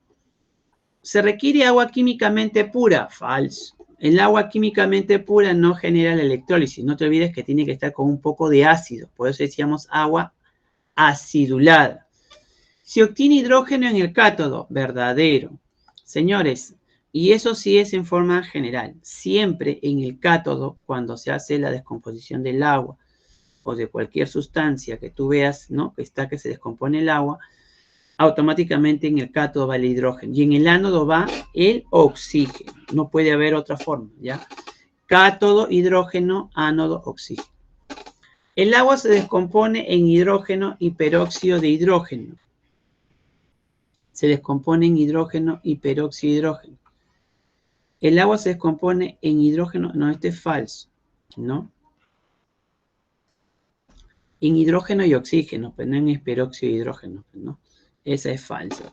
¿Se requiere agua químicamente pura? Falso. El agua químicamente pura no genera la electrólisis. No te olvides que tiene que estar con un poco de ácido. Por eso decíamos agua acidulada. Se obtiene hidrógeno en el cátodo. Verdadero. Señores, y eso sí es en forma general. Siempre en el cátodo, cuando se hace la descomposición del agua o de cualquier sustancia que tú veas, ¿no? Que se descompone el agua, automáticamente en el cátodo va el hidrógeno y en el ánodo va el oxígeno. No puede haber otra forma, ¿ya? Cátodo, hidrógeno, ánodo, oxígeno. El agua se descompone en hidrógeno y peróxido de hidrógeno. Se descompone en hidrógeno y peróxido de hidrógeno. El agua se descompone en hidrógeno, no, este es falso, ¿no? En hidrógeno y oxígeno, pero no en peróxido de hidrógeno, ¿no? Esa es falsa.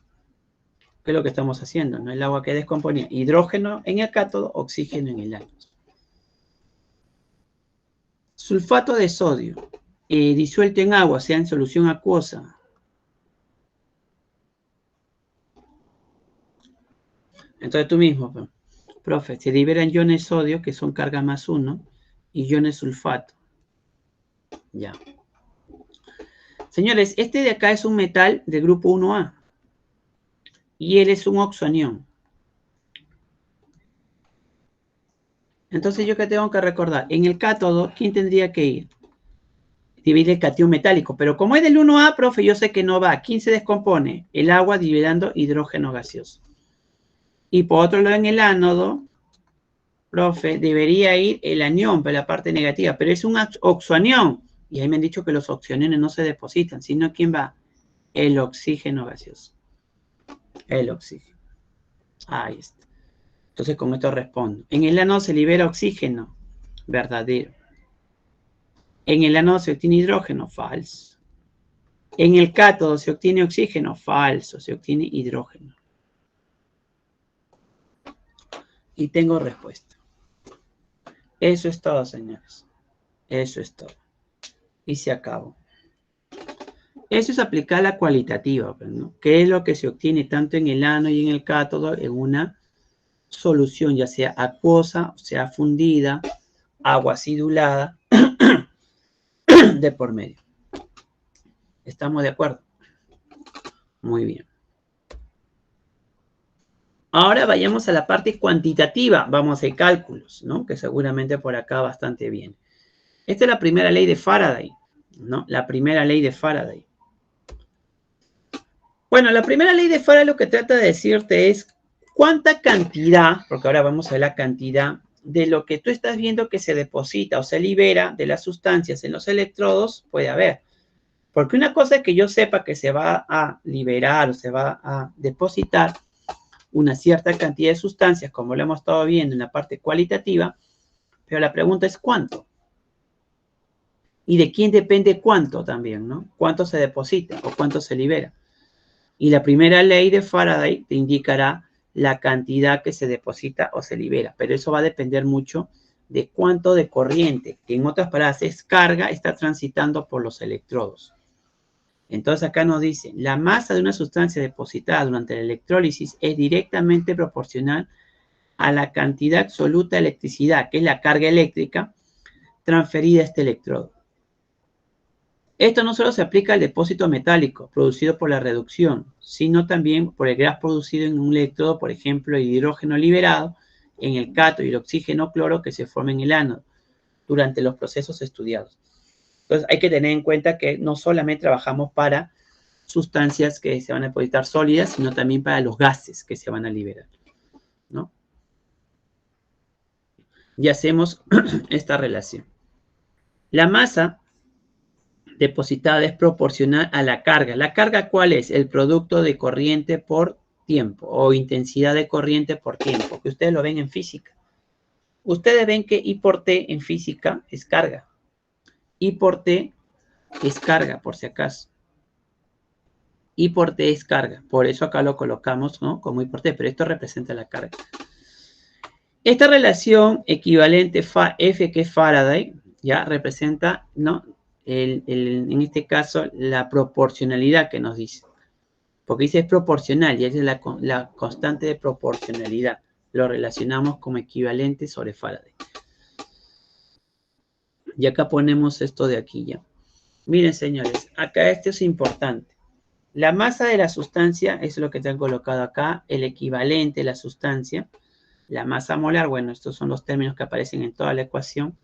¿Qué es lo que estamos haciendo? ¿No? El agua que descompone hidrógeno en el cátodo, oxígeno en el ánodo. Sulfato de sodio, disuelto en agua, sea en solución acuosa. Entonces tú mismo, profe, se liberan iones sodio, que son carga más 1, y iones sulfato. Ya. Señores, este de acá es un metal del grupo 1A. Y él es un oxoanión. Entonces, ¿yo qué tengo que recordar? En el cátodo, ¿quién tendría que ir? Divide el catión metálico. Pero como es del 1A, profe, yo sé que no va. ¿Quién se descompone? El agua liberando hidrógeno gaseoso. Y por otro lado, en el ánodo, profe, debería ir el anión, para la parte negativa. Pero es un oxoanión. Y ahí me han dicho que los oxoaniones no se depositan, sino ¿quién va? El oxígeno gaseoso. El oxígeno. Ahí está. Entonces, con esto respondo. En el ánodo se libera oxígeno. Verdadero. En el ánodo se obtiene hidrógeno. Falso. En el cátodo se obtiene oxígeno. Falso. Se obtiene hidrógeno. Y tengo respuesta. Eso es todo, señores. Eso es todo. Y se acabó. Eso es aplicar la cualitativa, ¿no? ¿Qué es lo que se obtiene tanto en el ánodo y en el cátodo en una solución, ya sea acuosa, o sea fundida, agua acidulada, de por medio? ¿Estamos de acuerdo? Muy bien. Ahora vayamos a la parte cuantitativa. Vamos a hacer cálculos, ¿no? Que seguramente por acá bastante bien. Esta es la primera ley de Faraday, ¿no? La primera ley de Faraday. Bueno, la primera ley de Faraday lo que trata de decirte es cuánta cantidad, porque ahora vamos a ver la cantidad de lo que tú estás viendo que se deposita o se libera de las sustancias en los electrodos puede haber. Porque una cosa es que yo sepa que se va a liberar o se va a depositar una cierta cantidad de sustancias, como lo hemos estado viendo en la parte cualitativa, pero la pregunta es ¿cuánto? Y de quién depende cuánto también, ¿no? Cuánto se deposita o cuánto se libera. Y la primera ley de Faraday te indicará la cantidad que se deposita o se libera, pero eso va a depender mucho de cuánto de corriente, que en otras palabras es carga, está transitando por los electrodos. Entonces acá nos dice, la masa de una sustancia depositada durante la electrólisis es directamente proporcional a la cantidad absoluta de electricidad, que es la carga eléctrica, transferida a este electrodo. Esto no solo se aplica al depósito metálico producido por la reducción, sino también por el gas producido en un electrodo, por ejemplo, el hidrógeno liberado en el cátodo y el oxígeno cloro que se forma en el ánodo durante los procesos estudiados. Entonces hay que tener en cuenta que no solamente trabajamos para sustancias que se van a depositar sólidas, sino también para los gases que se van a liberar, ¿no? Y hacemos esta relación. La masa depositada es proporcional a la carga. ¿La carga cuál es? El producto de corriente por tiempo o intensidad de corriente por tiempo, que ustedes lo ven en física. Ustedes ven que I por T en física es carga. I por T es carga, por si acaso. I por T es carga. Por eso acá lo colocamos, ¿no? Como I por T, pero esto representa la carga. Esta relación equivalente F, que es Faraday, ya representa, ¿no? En este caso, la proporcionalidad que nos dice. Porque dice es proporcional y esa es la constante de proporcionalidad. Lo relacionamos como equivalente sobre Faraday. Y acá ponemos esto de aquí ya. Miren, señores, acá esto es importante. La masa de la sustancia, eso es lo que te han colocado acá, el equivalente de la sustancia. La masa molar, bueno, estos son los términos que aparecen en toda la ecuación.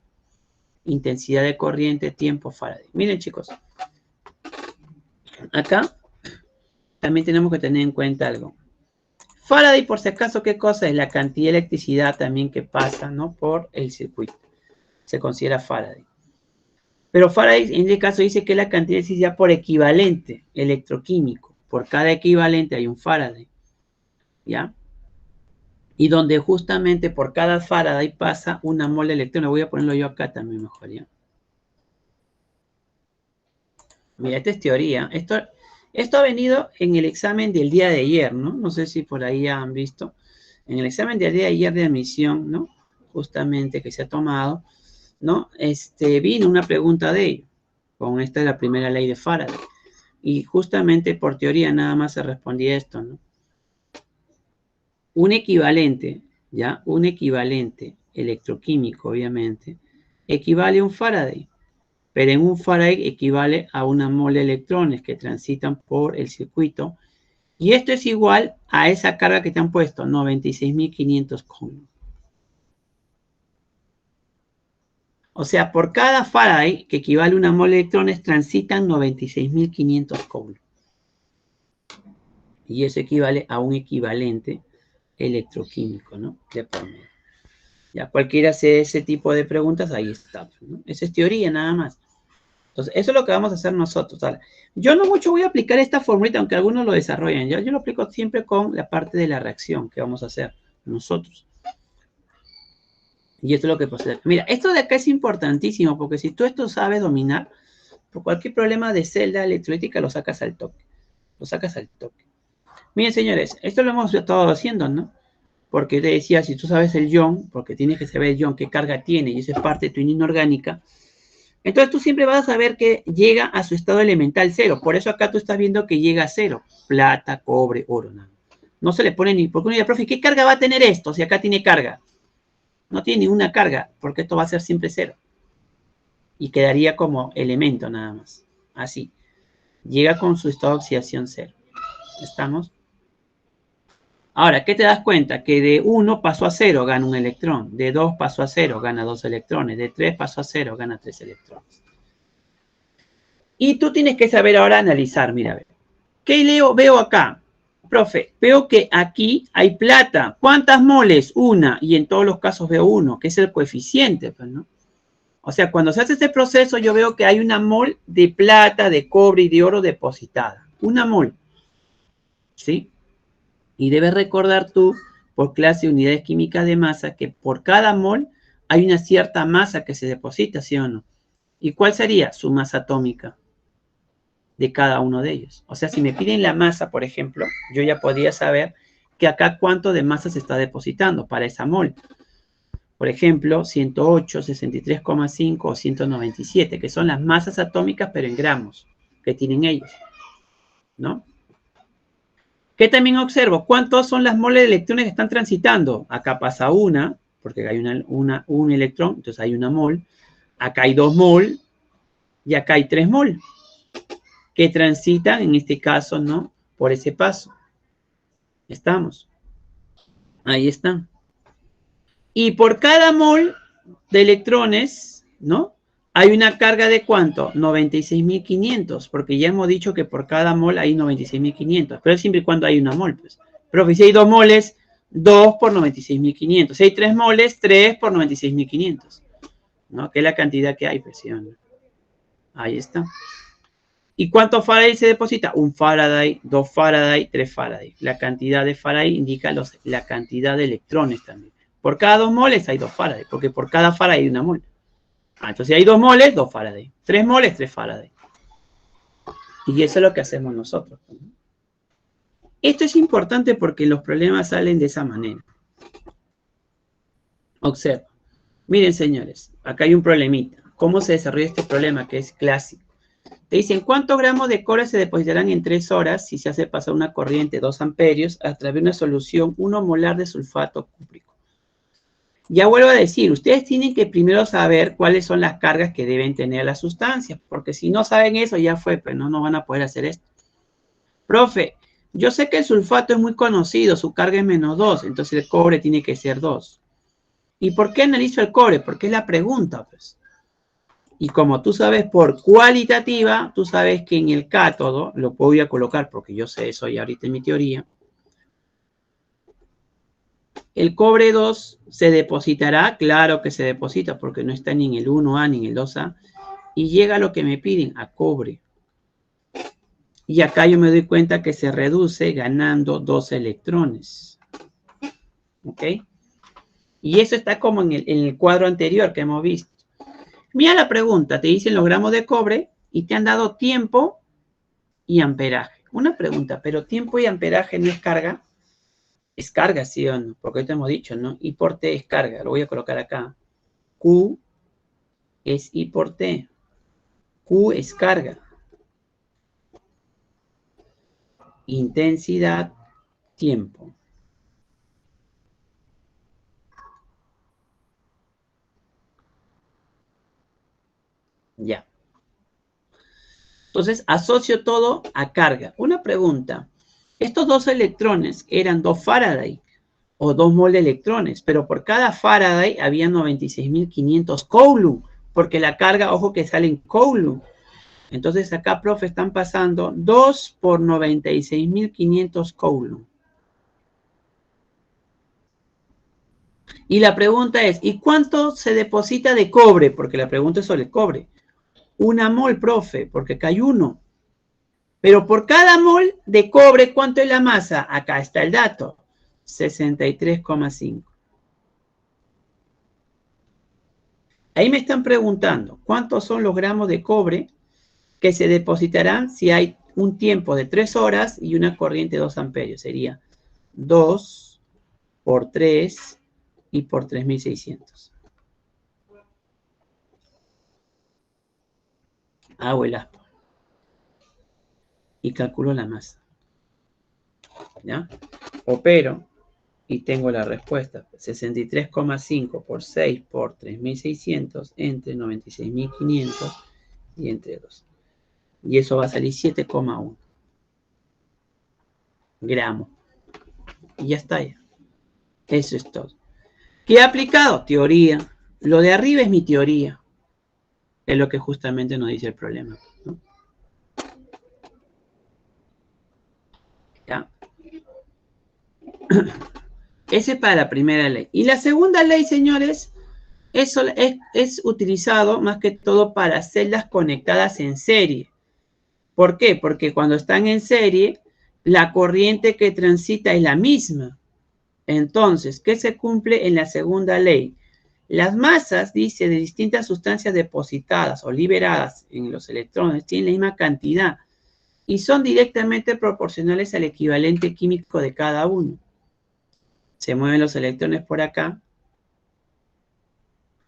Intensidad de corriente, tiempo, Faraday. Miren, chicos, acá también tenemos que tener en cuenta algo. Faraday, por si acaso, ¿qué cosa es? La cantidad de electricidad también que pasa, ¿no? Por el circuito. Se considera Faraday. Pero Faraday, en este caso, dice que la cantidad de electricidad por equivalente electroquímico. Por cada equivalente hay un Faraday. ¿Ya? Y donde justamente por cada Faraday pasa una mol de electrones. Voy a ponerlo yo acá también mejor, ¿ya? Mira, esta es teoría. Esto ha venido en el examen del día de ayer, ¿no? No sé si por ahí han visto. En el examen del día de ayer de admisión, ¿no? Justamente que se ha tomado, ¿no? Vino una pregunta de ello. Con esta es la primera ley de Faraday. Y justamente por teoría nada más se respondía esto, ¿no? Un equivalente, ¿ya? Un equivalente electroquímico, obviamente, equivale a un Faraday. Pero en un Faraday equivale a una mol de electrones que transitan por el circuito. Y esto es igual a esa carga que te han puesto, 96.500 coulombs. O sea, por cada Faraday, que equivale a una mol de electrones, transitan 96.500 coulombs. Y eso equivale a un equivalente electroquímico, ¿no? De por medio. Ya cualquiera hace ese tipo de preguntas, ahí está, ¿no? Esa es teoría nada más. Entonces, eso es lo que vamos a hacer nosotros. ¿Vale? Yo no mucho voy a aplicar esta formulita, aunque algunos lo desarrollen. Yo lo aplico siempre con la parte de la reacción que vamos a hacer nosotros. Y esto es lo que procede. Mira, esto de acá es importantísimo, porque si tú esto sabes dominar, por cualquier problema de celda electrolítica lo sacas al toque. Lo sacas al toque. Miren, señores, esto lo hemos estado haciendo, ¿no? Porque te decía, si tú sabes el ion, porque tienes que saber el ion, qué carga tiene, y eso es parte de tu inorgánica, entonces tú siempre vas a saber que llega a su estado elemental cero. Por eso acá tú estás viendo que llega a cero. Plata, cobre, oro. No se le pone ni... Porque uno dice, profe, ¿qué carga va a tener esto si acá tiene carga? No tiene ninguna carga, porque esto va a ser siempre cero. Y quedaría como elemento nada más. Así. Llega con su estado de oxidación cero. ¿Estamos? Ahora, ¿qué te das cuenta? Que de 1 pasó a 0, gana un electrón. De 2 pasó a 0, gana 2 electrones. De 3 pasó a 0, gana 3 electrones. Y tú tienes que saber ahora analizar, mira, a ver. ¿Qué veo acá? Profe, veo que aquí hay plata. ¿Cuántas moles? Una. Y en todos los casos veo 1, que es el coeficiente, pues, ¿no? O sea, cuando se hace este proceso, yo veo que hay una mol de plata, de cobre y de oro depositada. Una mol. ¿Sí? Y debes recordar tú, por clase de unidades químicas de masa, que por cada mol hay una cierta masa que se deposita, ¿sí o no? ¿Y cuál sería su masa atómica de cada uno de ellos? O sea, si me piden la masa, por ejemplo, yo ya podría saber que acá cuánto de masa se está depositando para esa mol. Por ejemplo, 108, 63,5 o 197, que son las masas atómicas, pero en gramos, que tienen ellos, ¿no? ¿Qué también observo? ¿Cuántos son las moles de electrones que están transitando? Acá pasa una, porque hay un electrón, entonces hay una mol. Acá hay 2 mol y acá hay 3 mol que transitan, en este caso, ¿no? Por ese paso. Estamos. Ahí están. Y por cada mol de electrones, ¿no? Hay una carga de ¿cuánto? 96.500, porque ya hemos dicho que por cada mol hay 96.500, pero siempre y cuando hay una mol, pues. Pero si hay 2 moles, 2 por 96.500. Si hay 3 moles, 3 por 96.500, ¿no? Que es la cantidad que hay, pues, ¿sí o no? Ahí está. ¿Y cuánto Faraday se deposita? Un Faraday, 2 Faraday, 3 Faraday. La cantidad de Faraday indica la cantidad de electrones también. Por cada 2 moles hay 2 Faraday, porque por cada Faraday hay una mol. Entonces si hay 2 moles, 2 Faraday. 3 moles, 3 Faraday. Y eso es lo que hacemos nosotros. Esto es importante porque los problemas salen de esa manera. Observa. Miren, señores, acá hay un problemita. ¿Cómo se desarrolla este problema que es clásico? Te dicen, ¿cuántos gramos de cobre se depositarán en 3 horas si se hace pasar una corriente de 2 amperios a través de una solución 1 molar de sulfato cúprico? Ya vuelvo a decir, ustedes tienen que primero saber cuáles son las cargas que deben tener las sustancias, porque si no saben eso, ya fue, pero no van a poder hacer esto. Profe, yo sé que el sulfato es muy conocido, su carga es -2, entonces el cobre tiene que ser 2. ¿Y por qué analizo el cobre? Porque es la pregunta, pues. Y como tú sabes por cualitativa, tú sabes que en el cátodo, lo voy a colocar porque yo sé eso ya ahorita en mi teoría, el cobre 2 se depositará, claro que se deposita porque no está ni en el 1A ni en el 2A, y llega a lo que me piden, a cobre. Y acá yo me doy cuenta que se reduce ganando 2 electrones. ¿Ok? Y eso está como en el cuadro anterior que hemos visto. Mira la pregunta, te dicen los gramos de cobre y te han dado tiempo y amperaje. Una pregunta, ¿pero tiempo y amperaje no es carga? Es carga, ¿sí o no? Porque ahorita hemos dicho, ¿no? I por T es carga, lo voy a colocar acá. Q es I por T. Q es carga. Intensidad, tiempo. Ya. Entonces, asocio todo a carga. Una pregunta. Estos 2 electrones eran 2 Faraday o 2 mol de electrones, pero por cada Faraday había 96.500 Coulomb, porque la carga, ojo que sale en Coulomb. Entonces acá, profe, están pasando 2 por 96.500 Coulomb. Y la pregunta es, ¿y cuánto se deposita de cobre? Porque la pregunta es sobre el cobre. 1 mol, profe, porque acá hay 1. Pero por cada mol de cobre, ¿cuánto es la masa? Acá está el dato. 63,5. Ahí me están preguntando, ¿cuántos son los gramos de cobre que se depositarán si hay un tiempo de 3 horas y una corriente de 2 amperios? Sería 2 por 3 y por 3.600. Hago el aspa. Y calculo la masa. ¿Ya? Opero y tengo la respuesta. 63,5 por 6 por 3.600 entre 96.500 y entre 2. Y eso va a salir 7,1 gramos. Y ya está ya. Eso es todo. ¿Qué he aplicado? Teoría. Lo de arriba es mi teoría. Es lo que justamente nos dice el problema, ¿no? ¿Ya? Ese es para la primera ley. Y la segunda ley, señores, eso es utilizado más que todo para celdas conectadas en serie. ¿Por qué? Porque cuando están en serie, la corriente que transita es la misma. Entonces, ¿qué se cumple en la segunda ley? Las masas, dice, de distintas sustancias depositadas o liberadas en los electrones tienen la misma cantidad y son directamente proporcionales al equivalente químico de cada uno. Se mueven los electrones por acá.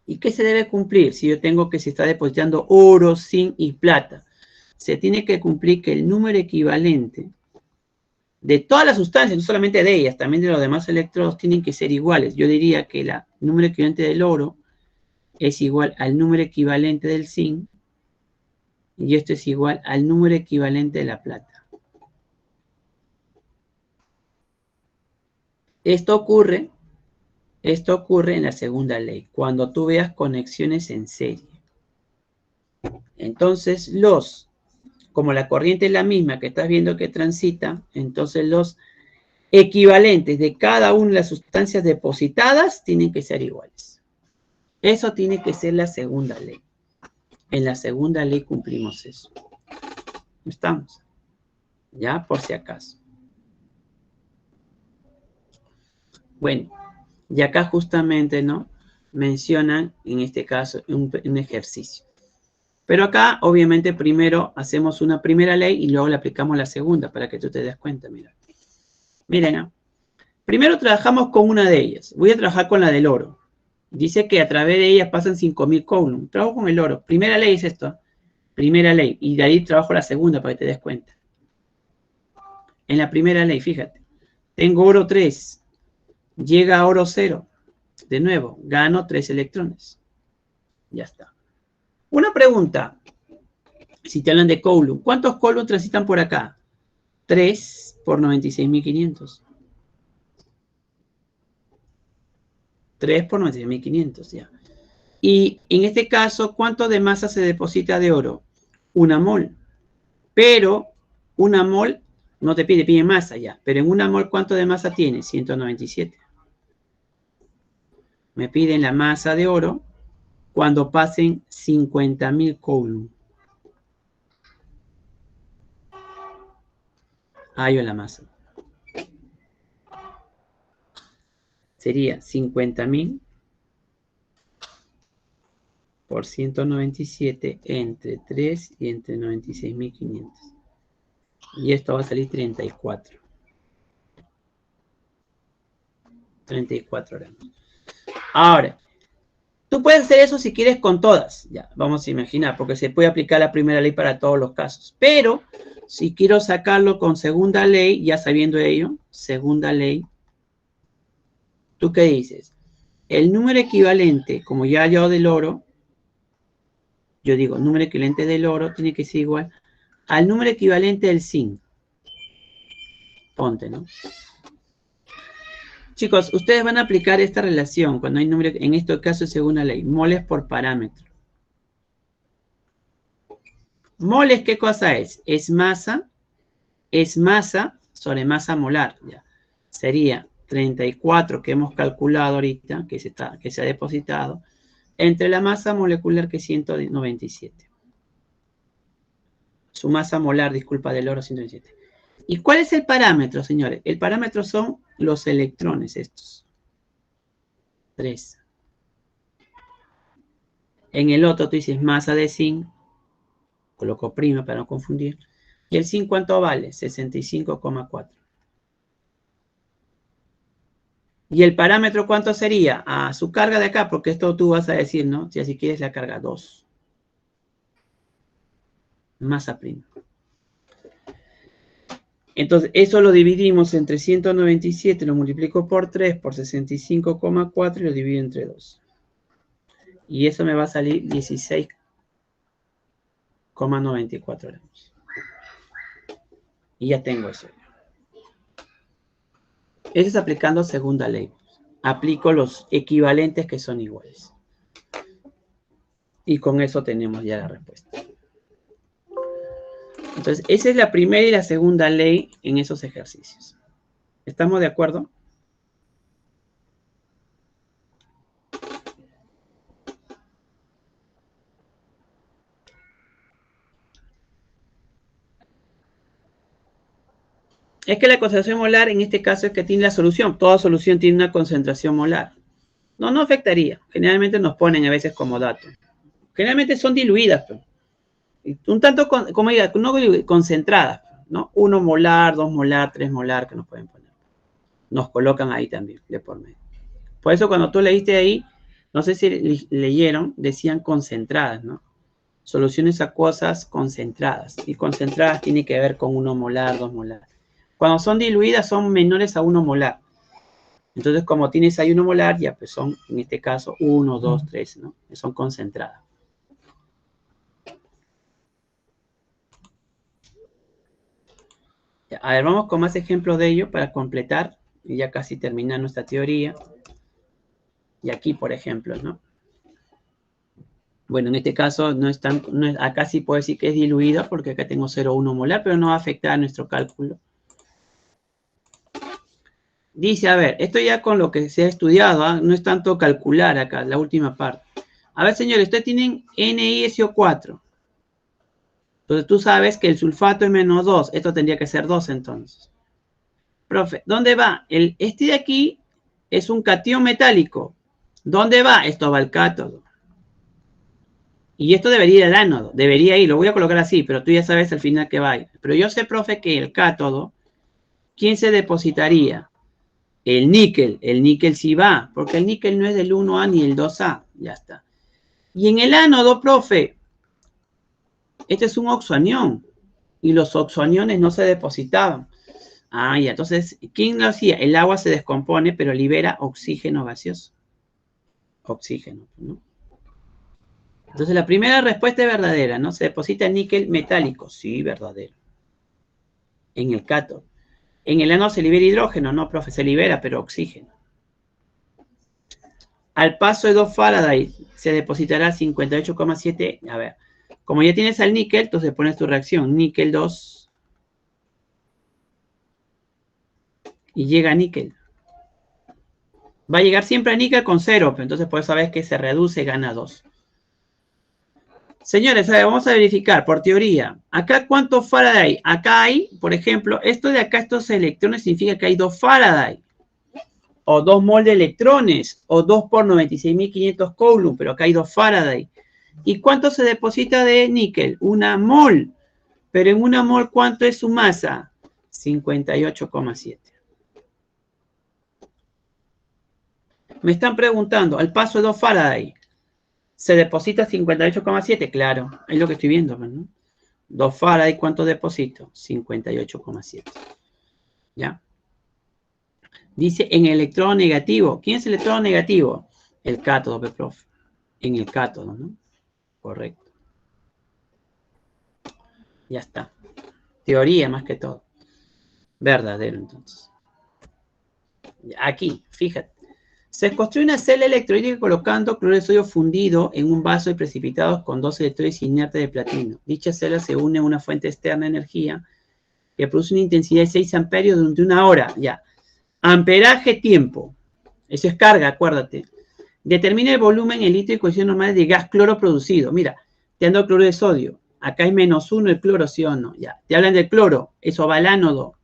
¿Y qué se debe cumplir? Si yo tengo que se está depositando oro, zinc y plata, se tiene que cumplir que el número equivalente de todas las sustancias, no solamente de ellas, también de los demás electrodos, tienen que ser iguales. Yo diría que el número equivalente del oro es igual al número equivalente del zinc y esto es igual al número equivalente de la plata. Esto ocurre en la segunda ley, cuando tú veas conexiones en serie. Entonces, como la corriente es la misma que estás viendo que transita, entonces los equivalentes de cada una de las sustancias depositadas tienen que ser iguales. Eso tiene que ser la segunda ley. En la segunda ley cumplimos eso. ¿Estamos? Ya, por si acaso. Bueno, y acá justamente, ¿no? Mencionan, en este caso, un ejercicio. Pero acá, obviamente, primero hacemos una primera ley y luego le aplicamos la segunda para que tú te des cuenta, mira. Miren, primero trabajamos con una de ellas. Voy a trabajar con la del oro. Dice que a través de ellas pasan 5.000 coulombs. Trabajo con el oro. Primera ley es esto. Primera ley. Y de ahí trabajo la segunda para que te des cuenta. En la primera ley, fíjate. Tengo oro 3. Llega a oro 0. De nuevo, gano 3 electrones. Ya está. Una pregunta. Si te hablan de coulomb. ¿Cuántos coulombs transitan por acá? 3 por 96.500. 3 por 96.500, ya. Y en este caso, ¿cuánto de masa se deposita de oro? 1 mol. Pero 1 mol no te pide masa ya. Pero en 1 mol, ¿cuánto de masa tiene? 197. Me piden la masa de oro cuando pasen 50.000 coulombs. Ahí va la masa. Sería 50.000 por 197 entre 3 y entre 96.500. Y esto va a salir 34. 34 gramos. Ahora, tú puedes hacer eso si quieres con todas. Ya, vamos a imaginar, porque se puede aplicar la primera ley para todos los casos. Pero, si quiero sacarlo con segunda ley, ya sabiendo ello, segunda ley, ¿tú qué dices? El número equivalente, como ya yo del oro, yo digo, el número equivalente del oro tiene que ser igual al número equivalente del zinc. Ponte, ¿no? Chicos, ustedes van a aplicar esta relación cuando hay número, en este caso es según la ley, moles por parámetro. Moles, ¿qué cosa es? Es masa sobre masa molar. Ya. Sería 34 que hemos calculado ahorita, que se ha depositado, entre la masa molecular que es 197. Su masa molar, disculpa, del oro 197. ¿Y cuál es el parámetro, señores? El parámetro son los electrones estos. 3. En el otro tú dices masa de zinc, coloco prima para no confundir. ¿Y el zinc cuánto vale? 65,4. ¿Y el parámetro cuánto sería? Ah, su carga de acá, porque esto tú vas a decir, ¿no? Si así quieres la carga 2. Masa prima. Entonces, eso lo dividimos entre 197, lo multiplico por 3, por 65,4 y lo divido entre 2. Y eso me va a salir 16,94 gramos. Y ya tengo eso. Eso es aplicando segunda ley. Aplico los equivalentes que son iguales. Y con eso tenemos ya la respuesta. Entonces, esa es la primera y la segunda ley en esos ejercicios. ¿Estamos de acuerdo? Es que la concentración molar en este caso es que tiene la solución. Toda solución tiene una concentración molar. No afectaría. Generalmente nos ponen a veces como dato. Generalmente son diluidas, pero un tanto, como diga, no concentradas, ¿no? 1 molar, 2 molar, 3 molar que nos pueden poner. Nos colocan ahí también, de por medio. Por eso cuando tú leíste ahí, no sé si leyeron, decían concentradas, ¿no? Soluciones acuosas concentradas. Y concentradas tiene que ver con 1 molar, 2 molar. Cuando son diluidas son menores a 1 molar. Entonces, como tienes ahí 1 molar, ya pues son, en este caso, 1, 2, 3, ¿no? Son concentradas. A ver, vamos con más ejemplos de ello para completar y ya casi terminar nuestra teoría. Y aquí, por ejemplo, ¿no? Bueno, en este caso no es tan, acá sí puedo decir que es diluida porque acá tengo 0,1 molar, pero no va a afectar a nuestro cálculo. Dice, a ver, esto ya con lo que se ha estudiado, ¿eh? No es tanto calcular acá, la última parte. A ver, señores, ustedes tienen NiSO4. Entonces tú sabes que el sulfato es menos 2. Esto tendría que ser 2 entonces. Profe, ¿dónde va? Este de aquí es un catión metálico. ¿Dónde va? Esto va al cátodo. Y esto debería ir al ánodo. Debería ir, lo voy a colocar así, pero tú ya sabes al final que va a ir. Pero yo sé, profe, que el cátodo ¿quién se depositaría? El níquel. El níquel sí va, porque el níquel no es del 1A ni el 2A. Ya está. Y en el ánodo, profe, este es un oxoanión. Y los oxoaniones no se depositaban. Ah, ya. Entonces, ¿quién lo hacía? El agua se descompone, pero libera oxígeno gaseoso. Oxígeno, ¿no? Entonces, la primera respuesta es verdadera, ¿no? Se deposita níquel metálico. Sí, verdadero. En el cátodo. En el ánodo se libera hidrógeno, no, profe, se libera, pero oxígeno. Al paso de 2 Faraday se depositará 58,7. A ver, como ya tienes al níquel, entonces pones tu reacción. Níquel 2. Y llega a níquel. Va a llegar siempre a níquel con 0, pero entonces por eso sabes que se reduce, gana 2. Señores, a ver, vamos a verificar por teoría. Acá, ¿cuántos Faraday? Acá hay, por ejemplo, esto de acá, estos electrones, significa que hay 2 Faraday. O 2 mol de electrones. O 2 por 96.500 Coulomb. Pero acá hay 2 Faraday. ¿Y cuánto se deposita de níquel? 1 mol. Pero en 1 mol, ¿cuánto es su masa? 58,7. Me están preguntando, al paso de 2 Faraday, ¿se deposita 58,7? Claro, es lo que estoy viendo, ¿no? 2 Faraday, ¿cuánto deposito? 58,7. ¿Ya? Dice en electrodo negativo. ¿Quién es el electrodo negativo? El cátodo, profe. En el cátodo, ¿no? Correcto. Ya está. Teoría más que todo. Verdadero, entonces. Aquí, fíjate. Se construye una celda electrolítica colocando cloruro de sodio fundido en un vaso de precipitados con 2 electrodes inertes de platino. Dicha celda se une a una fuente externa de energía que produce una intensidad de 6 amperios durante 1 hora. Ya. Amperaje, tiempo. Eso es carga, acuérdate. Determina el volumen en litros y condiciones normales de gas cloro producido. Mira, te han dado cloruro de sodio. Acá hay -1 el cloro, ¿sí o no? Ya. Te hablan del cloro. Eso va al ánodo.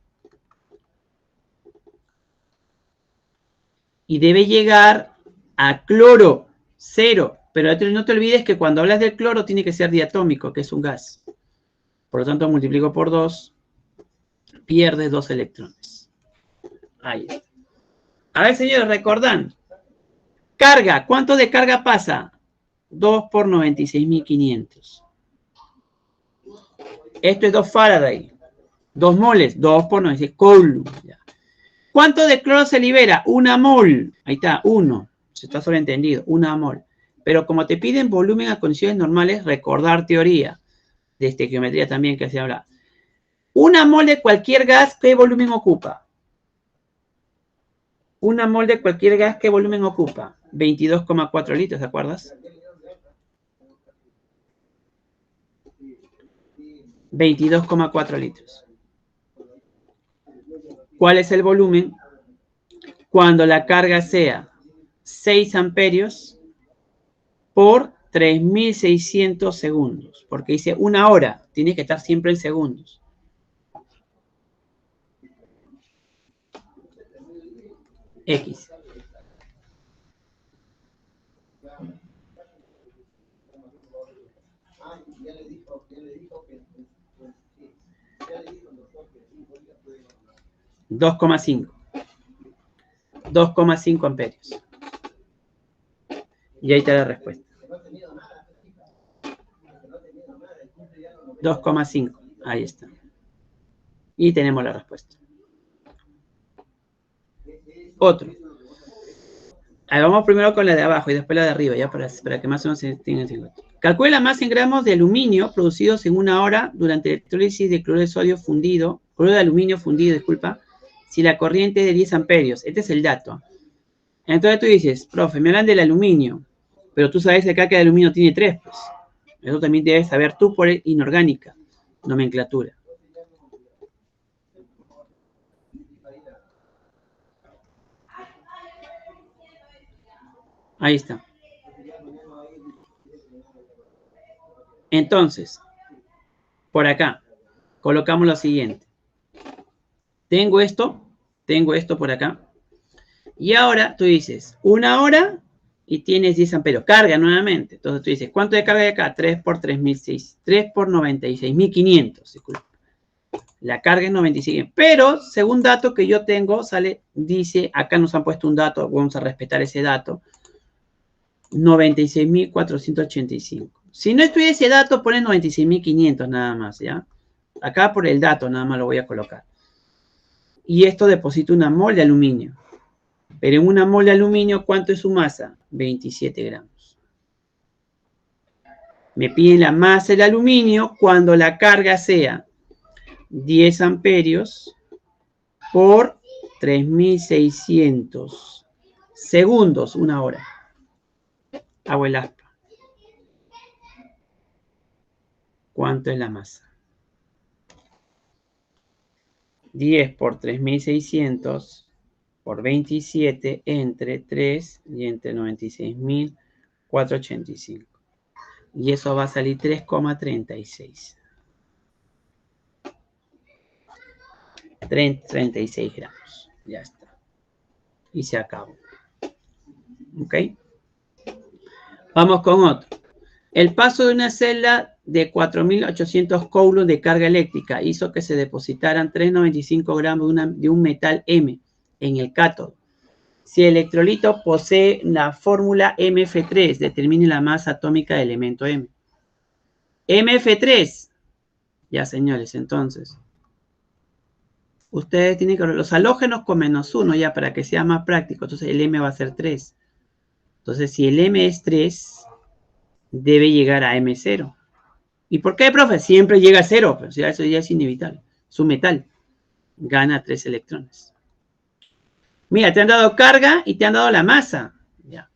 Y debe llegar a cloro, 0. Pero no te olvides que cuando hablas del cloro tiene que ser diatómico, que es un gas. Por lo tanto, multiplico por 2, pierdes 2 electrones. Ahí está. A ver, señores, recordan. Carga, ¿cuánto de carga pasa? 2 por 96.500. Esto es 2 Faraday. 2 moles, 2 por 96 Coulomb. ¿Cuánto de cloro se libera? 1 mol. Ahí está, 1. Se está sobreentendido, 1 mol. Pero como te piden volumen a condiciones normales, recordar teoría de estequiometría también que se habla. 1 mol de cualquier gas, ¿qué volumen ocupa? 1 mol de cualquier gas, ¿qué volumen ocupa? 22,4 litros, ¿te acuerdas? 22,4 litros. ¿Cuál es el volumen? Cuando la carga sea 6 amperios por 3.600 segundos. Porque dice 1 hora. Tiene que estar siempre en segundos. X. $2,5. 2,5 amperios. Y ahí está la respuesta. 2,5. Ahí está. Y tenemos la respuesta. Otro. A ver, vamos primero con la de abajo y después la de arriba, ya para que más o menos se tengan en cuenta. Calcula la masa en gramos de aluminio producidos en 1 hora durante la electrólisis de cloruro de sodio fundido, cloruro de aluminio fundido, disculpa, si la corriente es de 10 amperios. Este es el dato. Entonces tú dices, profe, me hablan del aluminio, pero tú sabes acá que el aluminio tiene 3, pues. Eso también debes saber tú por inorgánica, nomenclatura. Ahí está. Entonces, por acá, colocamos lo siguiente. Tengo esto por acá. Y ahora tú dices, 1 hora y tienes 10 amperios. Carga nuevamente. Entonces tú dices, ¿cuánto de carga hay acá? 3 por 3.600. 3 por 96.500. Disculpa. La carga es 95. Pero, según dato que yo tengo, dice, acá nos han puesto un dato, vamos a respetar ese dato. 96.485. Si no estuviera ese dato, pone 96.500 nada más, ¿ya? Acá por el dato nada más lo voy a colocar. Y esto deposita una mol de aluminio. Pero en una mol de aluminio, ¿cuánto es su masa? 27 gramos. Me piden la masa del aluminio cuando la carga sea 10 amperios por 3.600 segundos, una hora. Hago el aspa. ¿Cuánto es la masa? 10 por 3.600 por 27 entre 3 y entre 96.485. Y eso va a salir 3,36. 36 gramos. Ya está. Y se acabó. ¿Ok? Vamos con otro. El paso de una celda de 4.800 coulombs de carga eléctrica hizo que se depositaran 3,95 gramos de un metal M en el cátodo. Si el electrolito posee la fórmula MF3, determine la masa atómica del elemento M. MF3. Ya, señores, entonces. Ustedes tienen que ver los halógenos con -1, ya, para que sea más práctico. Entonces, el M va a ser 3. Entonces, si el M es 3, debe llegar a M0. ¿Y por qué, profe? Siempre llega a 0. Pues ya eso ya es inevitable. Su metal gana 3 electrones. Mira, te han dado carga y te han dado la masa. Ya.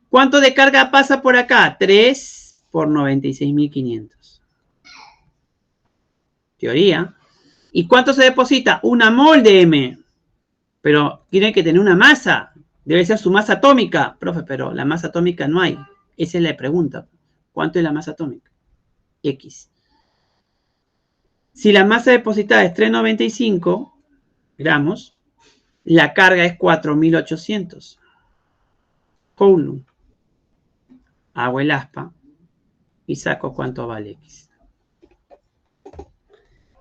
¿Cuánto de carga pasa por acá? 3 por 96.500. Teoría. ¿Y cuánto se deposita? Una mol de M. Pero tiene que tener una masa. Debe ser su masa atómica. Profe, pero la masa atómica no hay. Esa es la pregunta. ¿Cuánto es la masa atómica? X. Si la masa depositada es 3,95 gramos, la carga es 4.800 coulombs. Hago el aspa y saco cuánto vale X.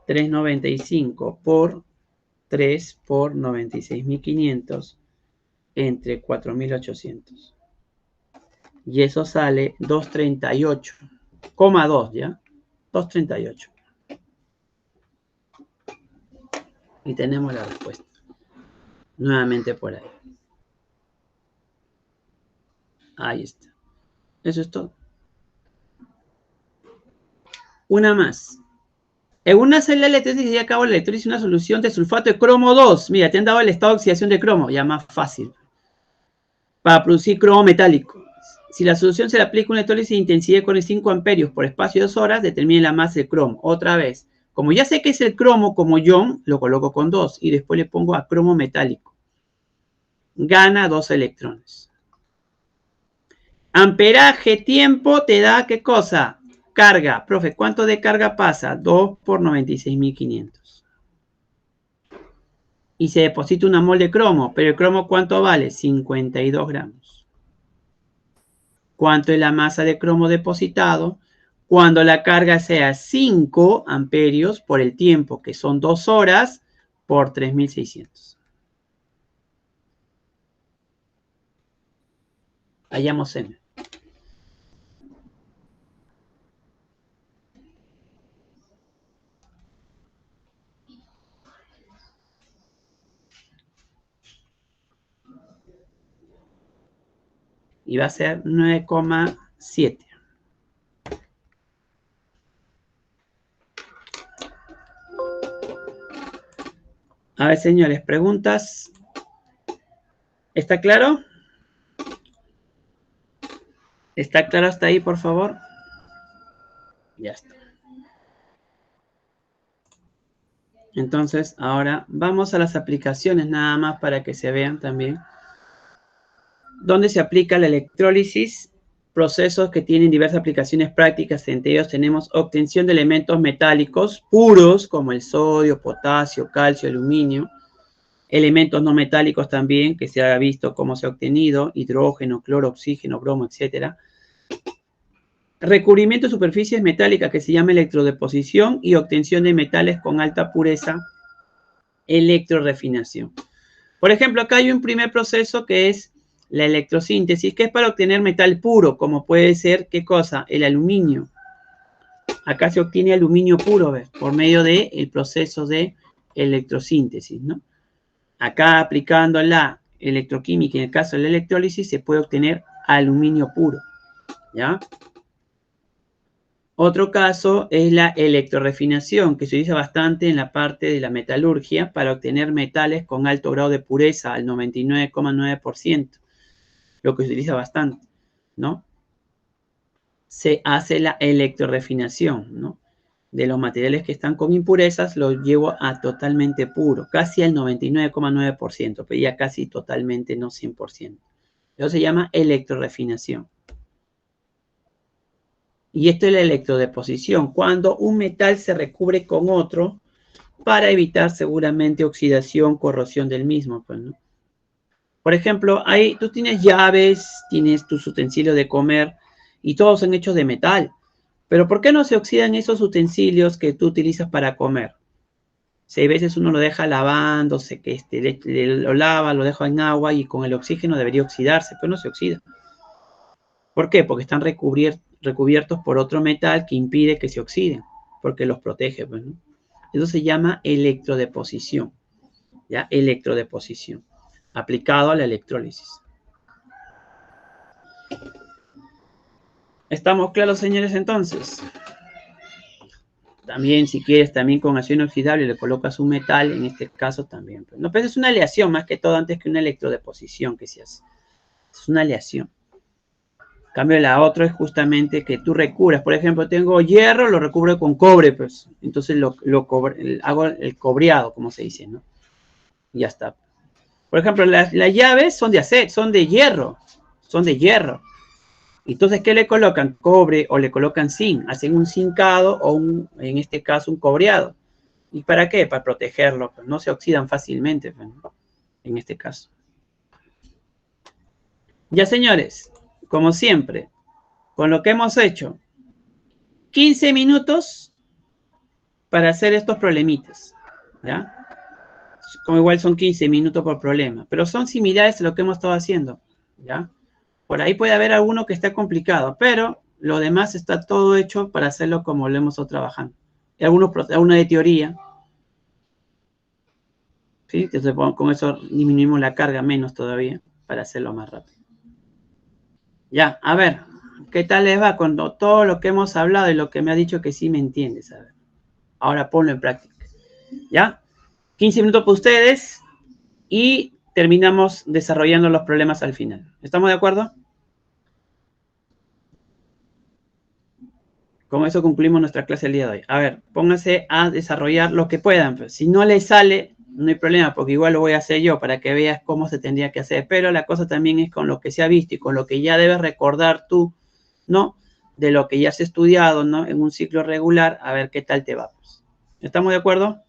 3,95 por 3 por 96.500 entre 4.800. Y eso sale 238,2, ¿ya? 238. Y tenemos la respuesta. Nuevamente por ahí. Ahí está. Eso es todo. Una más. En una celda eléctrica se lleva a cabo la electrólisis de una solución de sulfato de cromo 2. Mira, te han dado el estado de oxidación de cromo, ya más fácil. Para producir cromo metálico. Si la solución se le aplica una electrólisis de intensidad de 5 amperios por espacio de 2 horas, determine la masa de cromo. Otra vez. Como ya sé que es el cromo como ion, lo coloco con 2 y después le pongo a cromo metálico. Gana 2 electrones. Amperaje, tiempo, te da ¿qué cosa? Carga. Profe, ¿cuánto de carga pasa? 2 por 96.500. Y se deposita una mol de cromo. Pero el cromo, ¿cuánto vale? 52 gramos. ¿Cuánto es la masa de cromo depositado? Cuando la carga sea 5 amperios por el tiempo, que son 2 horas, por 3.600. Hallamos M. Y va a ser 9,7. A ver, señores, preguntas. ¿Está claro? ¿Está claro hasta ahí, por favor? Ya está. Entonces, ahora vamos a las aplicaciones nada más para que se vean también. ¿Dónde se aplica la electrólisis? Procesos que tienen diversas aplicaciones prácticas. Entre ellos tenemos obtención de elementos metálicos puros como el sodio, potasio, calcio, aluminio. Elementos no metálicos también, que se ha visto cómo se ha obtenido, hidrógeno, cloro, oxígeno, bromo, etc. Recubrimiento de superficies metálicas que se llama electrodeposición y obtención de metales con alta pureza, electrorefinación. Por ejemplo, acá hay un primer proceso que es la electrosíntesis, que es para obtener metal puro, como puede ser, ¿qué cosa? El aluminio. Acá se obtiene aluminio puro, ¿ves? Por medio del proceso de electrosíntesis, ¿no? Acá aplicando la electroquímica, en el caso de la electrólisis, se puede obtener aluminio puro, ¿ya? Otro caso es la electrorefinación, que se utiliza bastante en la parte de la metalurgia para obtener metales con alto grado de pureza, al 99,9%, lo que se utiliza bastante, ¿no? Se hace la electrorefinación, ¿no? De los materiales que están con impurezas, los llevo a totalmente puro, casi al 99,9%, pero ya casi totalmente, no 100%. Eso se llama electrorefinación. Y esto es la electrodeposición, cuando un metal se recubre con otro para evitar seguramente oxidación, corrosión del mismo, pues, ¿no? Por ejemplo, tú tienes llaves, tienes tus utensilios de comer y todos son hechos de metal. Pero ¿por qué no se oxidan esos utensilios que tú utilizas para comer? Si a veces uno lo deja lavándose, que lo lava, lo deja en agua y con el oxígeno debería oxidarse, pero no se oxida. ¿Por qué? Porque están recubiertos por otro metal que impide que se oxiden, porque los protege, pues, ¿no? Eso se llama electrodeposición, ¿ya? Electrodeposición, aplicado a la electrólisis. ¿Estamos claros, señores, entonces? También, si quieres, también con acero inoxidable le colocas un metal, en este caso también. No, pero es una aleación más que todo antes que una electrodeposición que se hace. Es una aleación. En cambio, la otra es justamente que tú recubras. Por ejemplo, tengo hierro, lo recubro con cobre, pues. Entonces hago el cobreado, como se dice, ¿no? Y ya está. Por ejemplo, las llaves son de acero, son de hierro. Son de hierro. Entonces, ¿qué le colocan? Cobre o le colocan zinc. Hacen un zincado o en este caso, un cobreado. ¿Y para qué? Para protegerlo. Pues no se oxidan fácilmente, pues, en este caso. Ya, señores, como siempre, con lo que hemos hecho, 15 minutos para hacer estos problemitas, ¿ya? Como igual son 15 minutos por problema, pero son similares a lo que hemos estado haciendo, ¿ya? Por ahí puede haber alguno que esté complicado, pero lo demás está todo hecho para hacerlo como lo hemos estado trabajando. Algunos de teoría, ¿sí? Entonces, con eso disminuimos la carga menos todavía para hacerlo más rápido. Ya, a ver, ¿qué tal les va con todo lo que hemos hablado y lo que me ha dicho que sí me entiendes? A ver, ahora ponlo en práctica. ¿Ya? 15 minutos para ustedes y terminamos desarrollando los problemas al final. ¿Estamos de acuerdo? Con eso concluimos nuestra clase el día de hoy. A ver, pónganse a desarrollar lo que puedan. Pues. Si no les sale, no hay problema, porque igual lo voy a hacer yo para que veas cómo se tendría que hacer. Pero la cosa también es con lo que se ha visto y con lo que ya debes recordar tú, ¿no? De lo que ya has estudiado, ¿no? En un ciclo regular, a ver qué tal te va. Pues. ¿Estamos de acuerdo?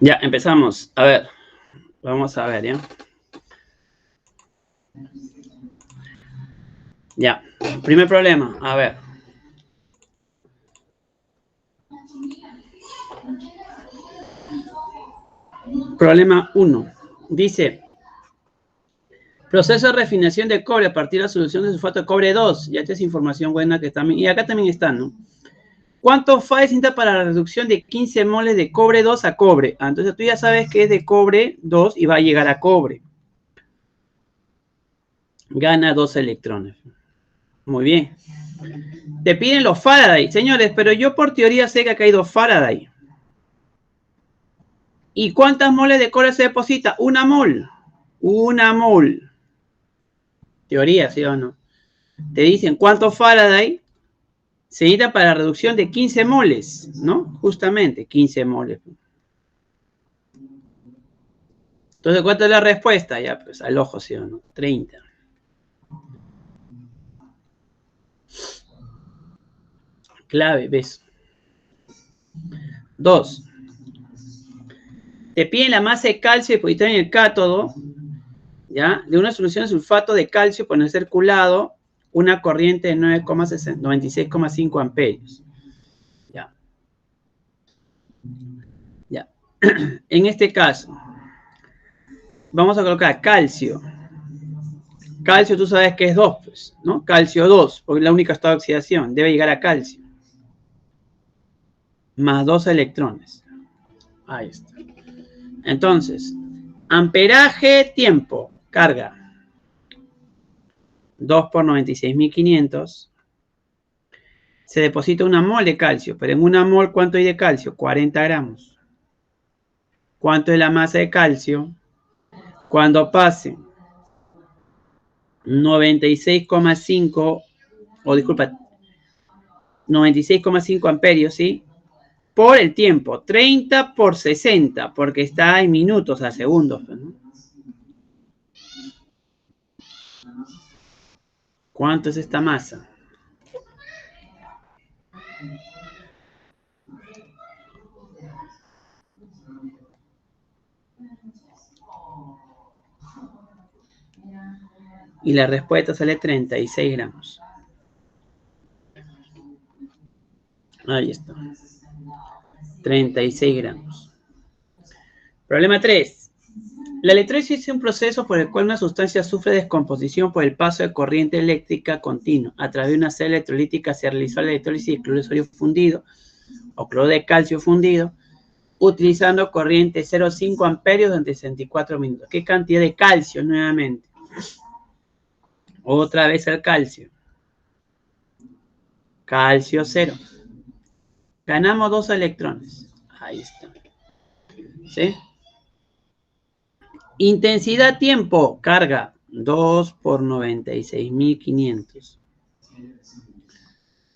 Ya, empezamos. A ver, vamos a ver, ¿ya? Ya, primer problema, a ver. Problema 1. Dice, proceso de refinación de cobre a partir de la solución de sulfato de cobre 2. Ya esta es información buena que también, y acá también está, ¿no? ¿Cuánto Fa necesita para la reducción de 15 moles de cobre 2 a cobre? Ah, entonces tú ya sabes que es de cobre 2 y va a llegar a cobre. Gana 2 electrones. Muy bien. Te piden los Faraday. Señores, pero yo por teoría sé que acá hay 2 Faraday. ¿Y cuántas moles de cobre se deposita? Una mol. Una mol. Teoría, ¿sí o no? Te dicen cuántos Faraday se necesita para la reducción de 15 moles, ¿no? Justamente, 15 moles. Entonces, ¿cuánto es la respuesta? Ya, pues al ojo, ¿sí o no? 30. Clave, ¿ves? 2. Te piden la masa de calcio depositada en el cátodo, ¿ya? De una solución de sulfato de calcio por el circulado, una corriente de 96,5 amperios. Ya. Ya. En este caso, vamos a colocar calcio. Calcio, tú sabes que es 2, pues, ¿no? Calcio 2, porque es la única estado de oxidación. Debe llegar a calcio. Más 2 electrones. Ahí está. Entonces, amperaje, tiempo, carga. 2 por 96.500. Se deposita una mol de calcio, pero en una mol, ¿cuánto hay de calcio? 40 gramos. ¿Cuánto es la masa de calcio? Cuando pase 96,5, o disculpa, 96,5 amperios, ¿sí? Por el tiempo, 30 por 60, porque está en minutos a segundos, ¿no? ¿Cuánto es esta masa? Y la respuesta sale 36 gramos. Ahí está. 36 gramos. Problema 3. La electrólisis es un proceso por el cual una sustancia sufre descomposición por el paso de corriente eléctrica continua. A través de una célula electrolítica se realizó la electrólisis de cloruro de sodio fundido o cloro de calcio fundido utilizando corriente 0,5 amperios durante 64 minutos. ¿Qué cantidad de calcio nuevamente? Otra vez el calcio. Calcio 0. Ganamos 2 electrones. Ahí está. ¿Sí? Intensidad tiempo, carga, 2 por 96.500.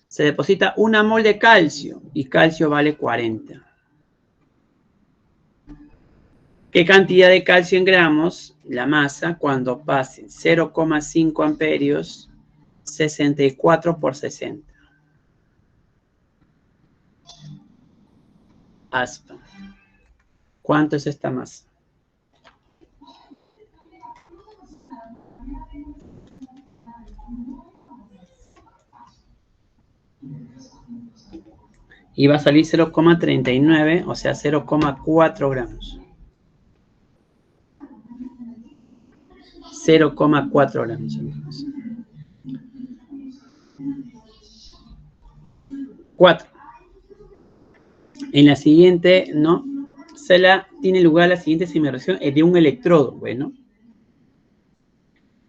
Se deposita una mol de calcio y calcio vale 40. ¿Qué cantidad de calcio en gramos? La masa cuando pase 0,5 amperios, 64 por 60. Aspa. ¿Cuánto es esta masa? Y va a salir 0,39, o sea, 0,4 gramos. 0,4 gramos. 4. En la siguiente, ¿no? Tiene lugar la siguiente simulación de un electrodo. Bueno.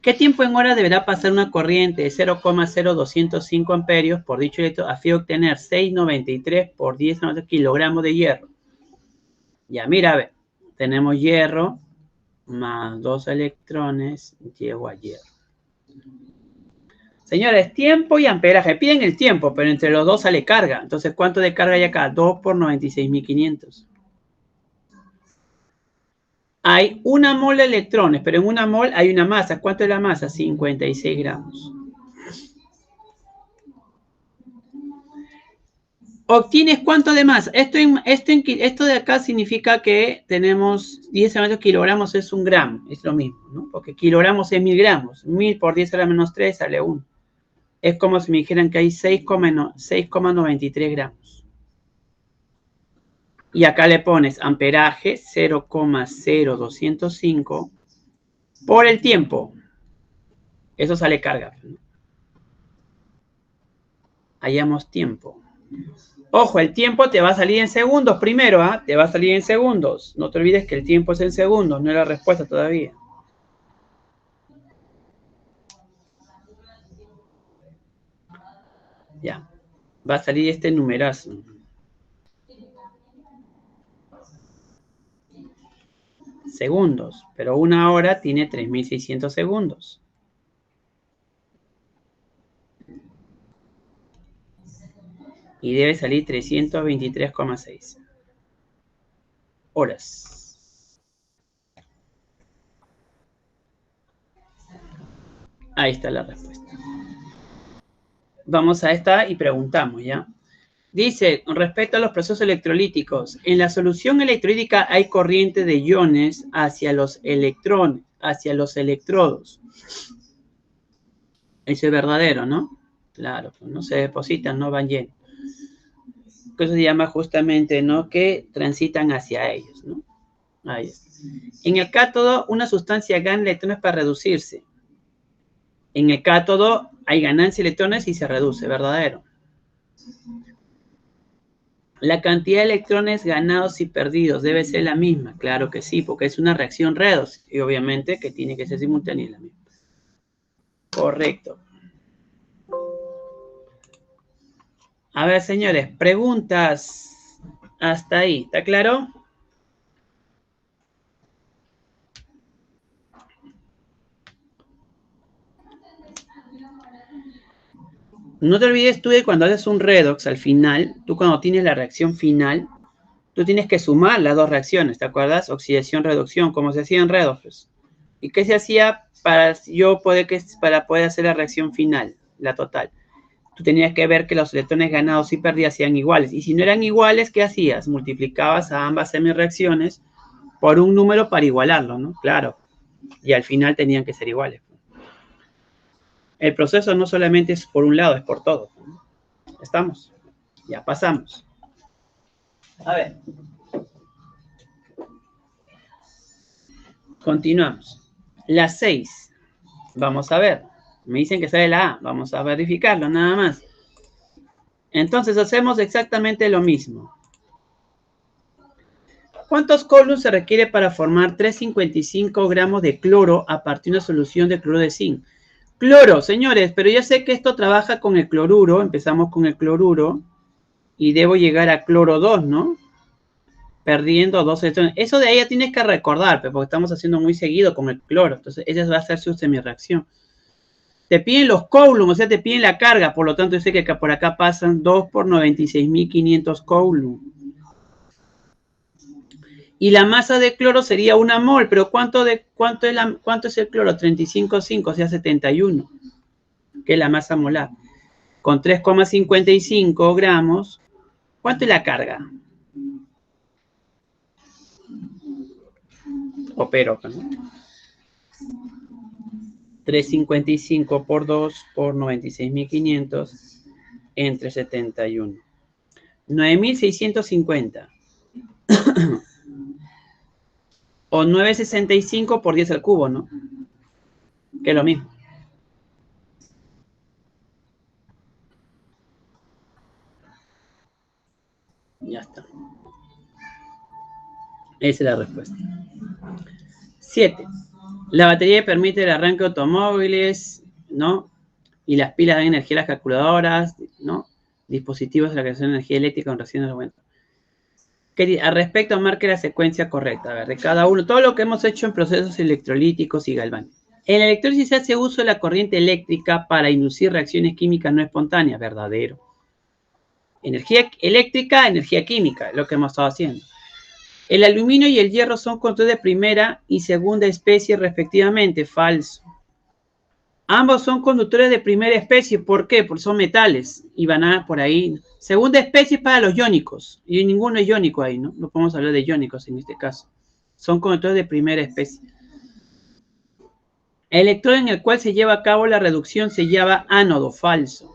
¿Qué tiempo en hora deberá pasar una corriente de 0,0205 amperios por dicho electrodo a fin de obtener 6,93 por 10 kilogramos de hierro? Ya, mira, a ver. Tenemos hierro más 2 electrones, llego a hierro. Señores, tiempo y amperaje. Piden el tiempo, pero entre los dos sale carga. Entonces, ¿cuánto de carga hay acá? 2 por 96.500. Hay una mol de electrones, pero en una mol hay una masa. ¿Cuánto es la masa? 56 gramos. ¿Obtienes cuánto de masa? Esto de acá significa que tenemos 10 a menos kilogramos es un gramo, es lo mismo, ¿no? Porque kilogramos es 1000 gramos. 1000 por 10 a la menos 3 sale 1. Es como si me dijeran que hay 6,93 gramos. Y acá le pones amperaje 0,0205 por el tiempo. Eso sale carga, ¿no? Hallamos tiempo. Ojo, el tiempo te va a salir en segundos primero, ¿ah? Te va a salir en segundos. No te olvides que el tiempo es en segundos, no es la respuesta todavía. Ya. Va a salir este numerazo. Segundos, pero una hora tiene 3600 segundos. Y debe salir 323,6 horas. Ahí está la respuesta. Vamos a esta y preguntamos, ¿ya? Dice, respecto a los procesos electrolíticos, en la solución electrolítica hay corriente de iones hacia los electrones, hacia los electrodos. Eso es verdadero, ¿no? Claro, no se depositan, no van llenos. Eso se llama justamente, ¿no? Que transitan hacia ellos, ¿no? Ahí está. En el cátodo, una sustancia gana electrones para reducirse. En el cátodo hay ganancia de electrones y se reduce, verdadero. La cantidad de electrones ganados y perdidos debe ser la misma. Claro que sí, porque es una reacción redox. Y obviamente que tiene que ser simultánea la misma. Correcto. A ver, señores, preguntas hasta ahí. ¿Está claro? No te olvides tú de cuando haces un redox al final, tú cuando tienes la reacción final, tú tienes que sumar las dos reacciones, ¿te acuerdas? Oxidación, reducción, como se hacía en redox. ¿Y qué se hacía para poder hacer la reacción final, la total? Tú tenías que ver que los electrones ganados y perdidos sean iguales. Y si no eran iguales, ¿qué hacías? Multiplicabas a ambas semireacciones por un número para igualarlo, ¿no? Claro. Y al final tenían que ser iguales. El proceso no solamente es por un lado, es por todo. ¿Estamos? Ya pasamos. A ver. Continuamos. La 6. Vamos a ver. Me dicen que sale la A. Vamos a verificarlo, nada más. Entonces hacemos exactamente lo mismo. ¿Cuántos coulombs se requiere para formar 355 gramos de cloro a partir de una solución de cloro de zinc? Cloro, señores, pero yo sé que esto trabaja con el cloruro. Empezamos con el cloruro y debo llegar a cloro 2, ¿no? Perdiendo 2 electrones. Eso de ahí ya tienes que recordar, porque estamos haciendo muy seguido con el cloro. Entonces, esa va a ser su semireacción. Te piden los coulombs, o sea, te piden la carga. Por lo tanto, yo sé que por acá pasan 2 por 96.500 coulombs. Y la masa de cloro sería 1 mol, pero ¿cuánto es el cloro? 35,5, o sea, 71, que es la masa molar. Con 3,55 gramos, ¿cuánto es la carga? Opero, ¿no? 3,55 por 2 por 96.500 entre 71. 9.650. O 9,65 por 10 al cubo, ¿no? Que es lo mismo. Ya está. Esa es la respuesta. 7. La batería permite el arranque de automóviles, ¿no? Y las pilas dan energía a las calculadoras, ¿no? Dispositivos de la creación de energía eléctrica con reacción de aumento. Al respecto, marque la secuencia correcta, a ver, de cada uno, todo lo que hemos hecho en procesos electrolíticos y galvánicos. En la electrólisis se hace uso de la corriente eléctrica para inducir reacciones químicas no espontáneas, verdadero. Energía eléctrica, energía química, lo que hemos estado haciendo. El aluminio y el hierro son conductores de primera y segunda especie respectivamente, falso. Ambos son conductores de primera especie. ¿Por qué? Porque son metales y van a por ahí. Segunda especie para los iónicos. Y ninguno es iónico ahí, ¿no? No podemos hablar de iónicos en este caso. Son conductores de primera especie. El electrodo en el cual se lleva a cabo la reducción se llama ánodo, falso.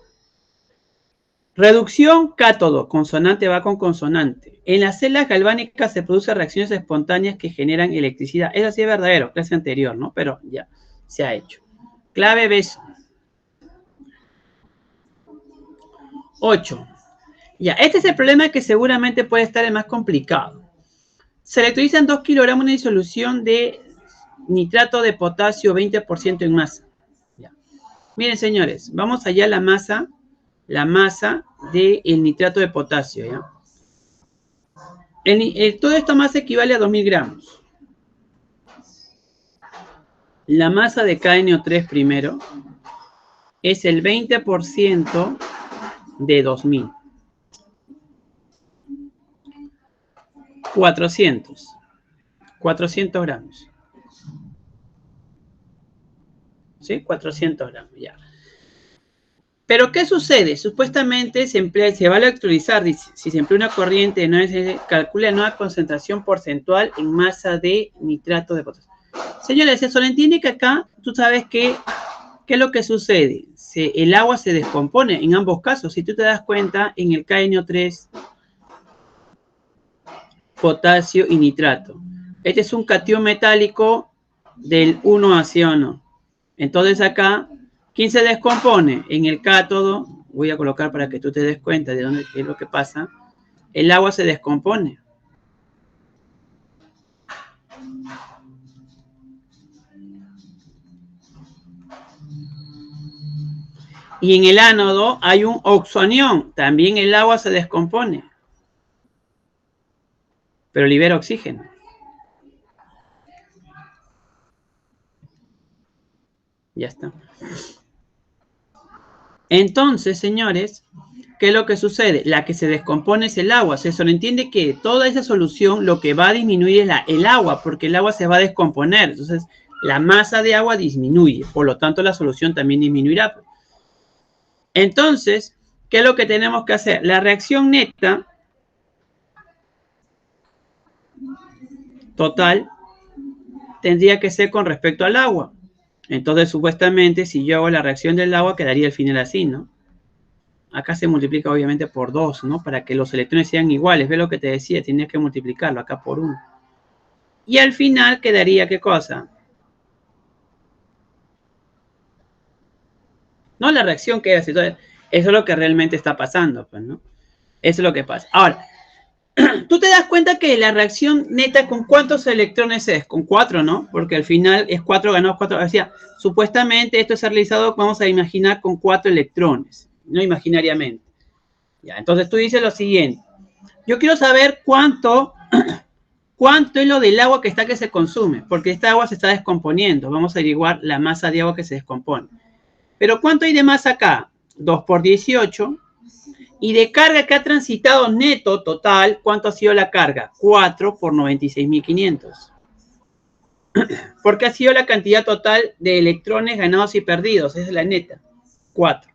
Reducción, cátodo, consonante va con consonante. En las celdas galvánicas se producen reacciones espontáneas que generan electricidad. Eso sí es verdadero, clase anterior, ¿no? Pero ya se ha hecho. Clave beso. 8. Ya, este es el problema que seguramente puede estar el más complicado. Se electrolizan 2 kilogramos de disolución de nitrato de potasio 20% en masa. Ya. Miren, señores, vamos allá a la masa del nitrato de potasio, ¿ya? Toda esta masa equivale a 2000 gramos. La masa de KNO3 primero es el 20% de 2000. 400 gramos. ¿Sí? 400 gramos, ya. Pero, ¿qué sucede? Supuestamente se va a electrolizar, si se emplea una corriente, calcula la nueva concentración porcentual en masa de nitrato de potasio. Señores, eso le entiende que acá, tú sabes ¿qué es lo que sucede? El agua se descompone en ambos casos. Si tú te das cuenta, en el KNO3, potasio y nitrato. Este es un catión metálico del 1 hacia 1. Entonces acá, ¿quién se descompone? En el cátodo, voy a colocar para que tú te des cuenta de dónde es lo que pasa. El agua se descompone. Y en el ánodo hay un oxoanión. También el agua se descompone. Pero libera oxígeno. Ya está. Entonces, señores, ¿qué es lo que sucede? La que se descompone es el agua. Se entiende que toda esa solución lo que va a disminuir es el agua, porque el agua se va a descomponer. Entonces, la masa de agua disminuye. Por lo tanto, la solución también disminuirá. Entonces, ¿qué es lo que tenemos que hacer? La reacción neta total tendría que ser con respecto al agua. Entonces, supuestamente, si yo hago la reacción del agua, quedaría al final así, ¿no? Acá se multiplica obviamente por 2, ¿no? Para que los electrones sean iguales. ¿Ves lo que te decía? Tienes que multiplicarlo acá por 1. Y al final quedaría, ¿qué cosa? No la reacción que hace. Entonces, eso es lo que realmente está pasando, pues, ¿no? Eso es lo que pasa. Ahora, tú te das cuenta que la reacción neta, ¿con cuántos electrones es? Con 4, ¿no? Porque al final es 4 ganados 4. O sea, supuestamente esto es realizado, vamos a imaginar, con 4 electrones, no imaginariamente. Ya, entonces tú dices lo siguiente. Yo quiero saber cuánto es lo del agua que se consume, porque esta agua se está descomponiendo. Vamos a averiguar la masa de agua que se descompone. Pero ¿cuánto hay de masa acá? 2 por 18. Y de carga que ha transitado neto total, ¿cuánto ha sido la carga? 4 por 96.500. Porque ha sido la cantidad total de electrones ganados y perdidos. Esa es la neta. 4.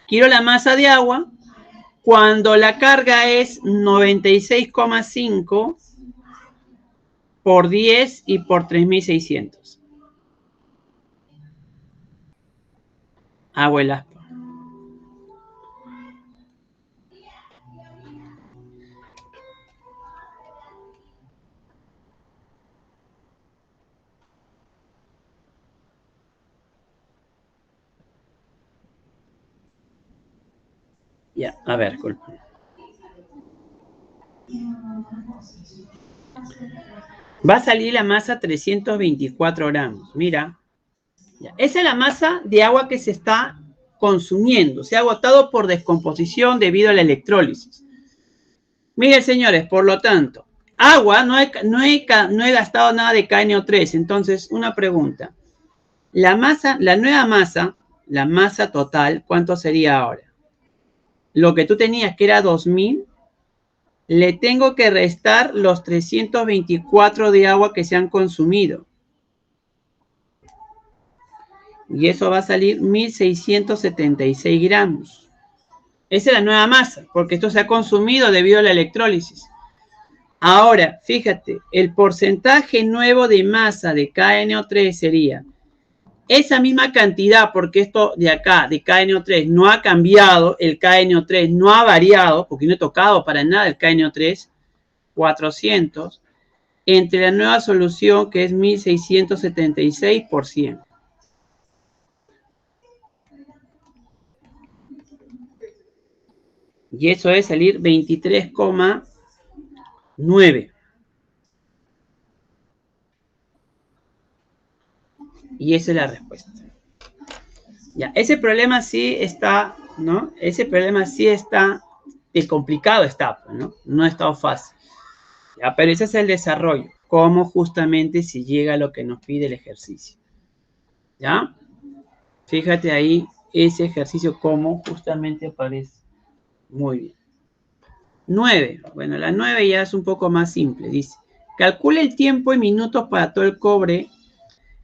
Quiero la masa de agua cuando la carga es 96,5 por 10 y por 3.600. Hago el aspa. Ya, a ver, culpa. Va a salir la masa 324 gramos. Mira. Ya. Esa es la masa de agua que se está consumiendo. Se ha agotado por descomposición debido a la electrólisis. Miren, señores, por lo tanto, agua, no he gastado nada de KNO3. Entonces, una pregunta. La nueva masa, la masa total, ¿cuánto sería ahora? Lo que tú tenías que era 2000, le tengo que restar los 324 de agua que se han consumido. Y eso va a salir 1676 gramos. Esa es la nueva masa, porque esto se ha consumido debido a la electrólisis. Ahora, fíjate, el porcentaje nuevo de masa de KNO3 sería esa misma cantidad, porque esto de acá, de KNO3, no ha cambiado, el KNO3 no ha variado, porque no he tocado para nada el KNO3, 400, entre la nueva solución que es 1676%. Y eso es salir 23,9. Y esa es la respuesta. Ya, ese problema sí está, ¿no? Ese problema sí está, el complicado está, ¿no? No ha estado fácil. Ya, pero ese es el desarrollo, cómo justamente se llega a lo que nos pide el ejercicio. ¿Ya? Fíjate ahí ese ejercicio cómo justamente aparece. Muy bien. 9. Bueno, la 9 ya es un poco más simple. Dice, calcula el tiempo en minutos para todo el cobre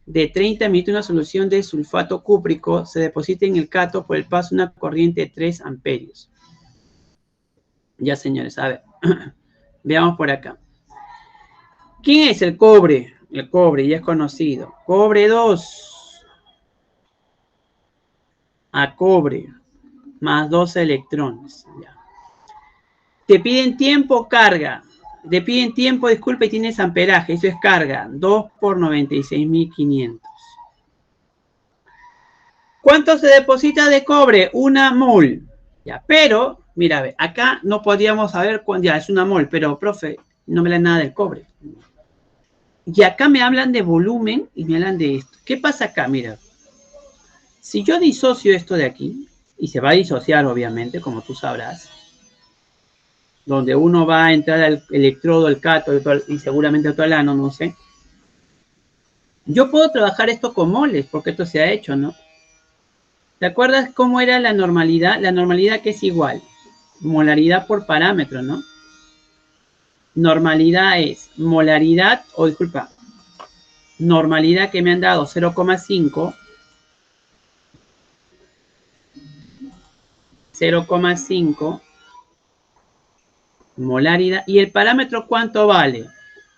de 30 minutos. Una solución de sulfato cúprico se deposita en el cátodo por el paso de una corriente de 3 amperios. Ya, señores, a ver. Veamos por acá. ¿Quién es el cobre? El cobre ya es conocido. Cobre 2 a cobre más 12 electrones. Ya. Te piden tiempo, carga. Te piden tiempo, disculpa, y tienes amperaje. Eso es carga. 2 por 96.500. ¿Cuánto se deposita de cobre? 1 mol. Ya, pero, mira, acá no podíamos saber cuándo. Ya, es 1 mol, pero, profe, no me hablan nada del cobre. Y acá me hablan de volumen y me hablan de esto. ¿Qué pasa acá? Mira. Si yo disocio esto de aquí, y se va a disociar, obviamente, como tú sabrás, donde uno va a entrar al electrodo, al cátodo y seguramente otro al ano, no sé. Yo puedo trabajar esto con moles, porque esto se ha hecho, ¿no? ¿Te acuerdas cómo era la normalidad? La normalidad que es igual. Molaridad por parámetro, ¿no? Normalidad es molaridad, o disculpa, normalidad que me han dado 0,5, 0,5, molaridad. ¿Y el parámetro cuánto vale?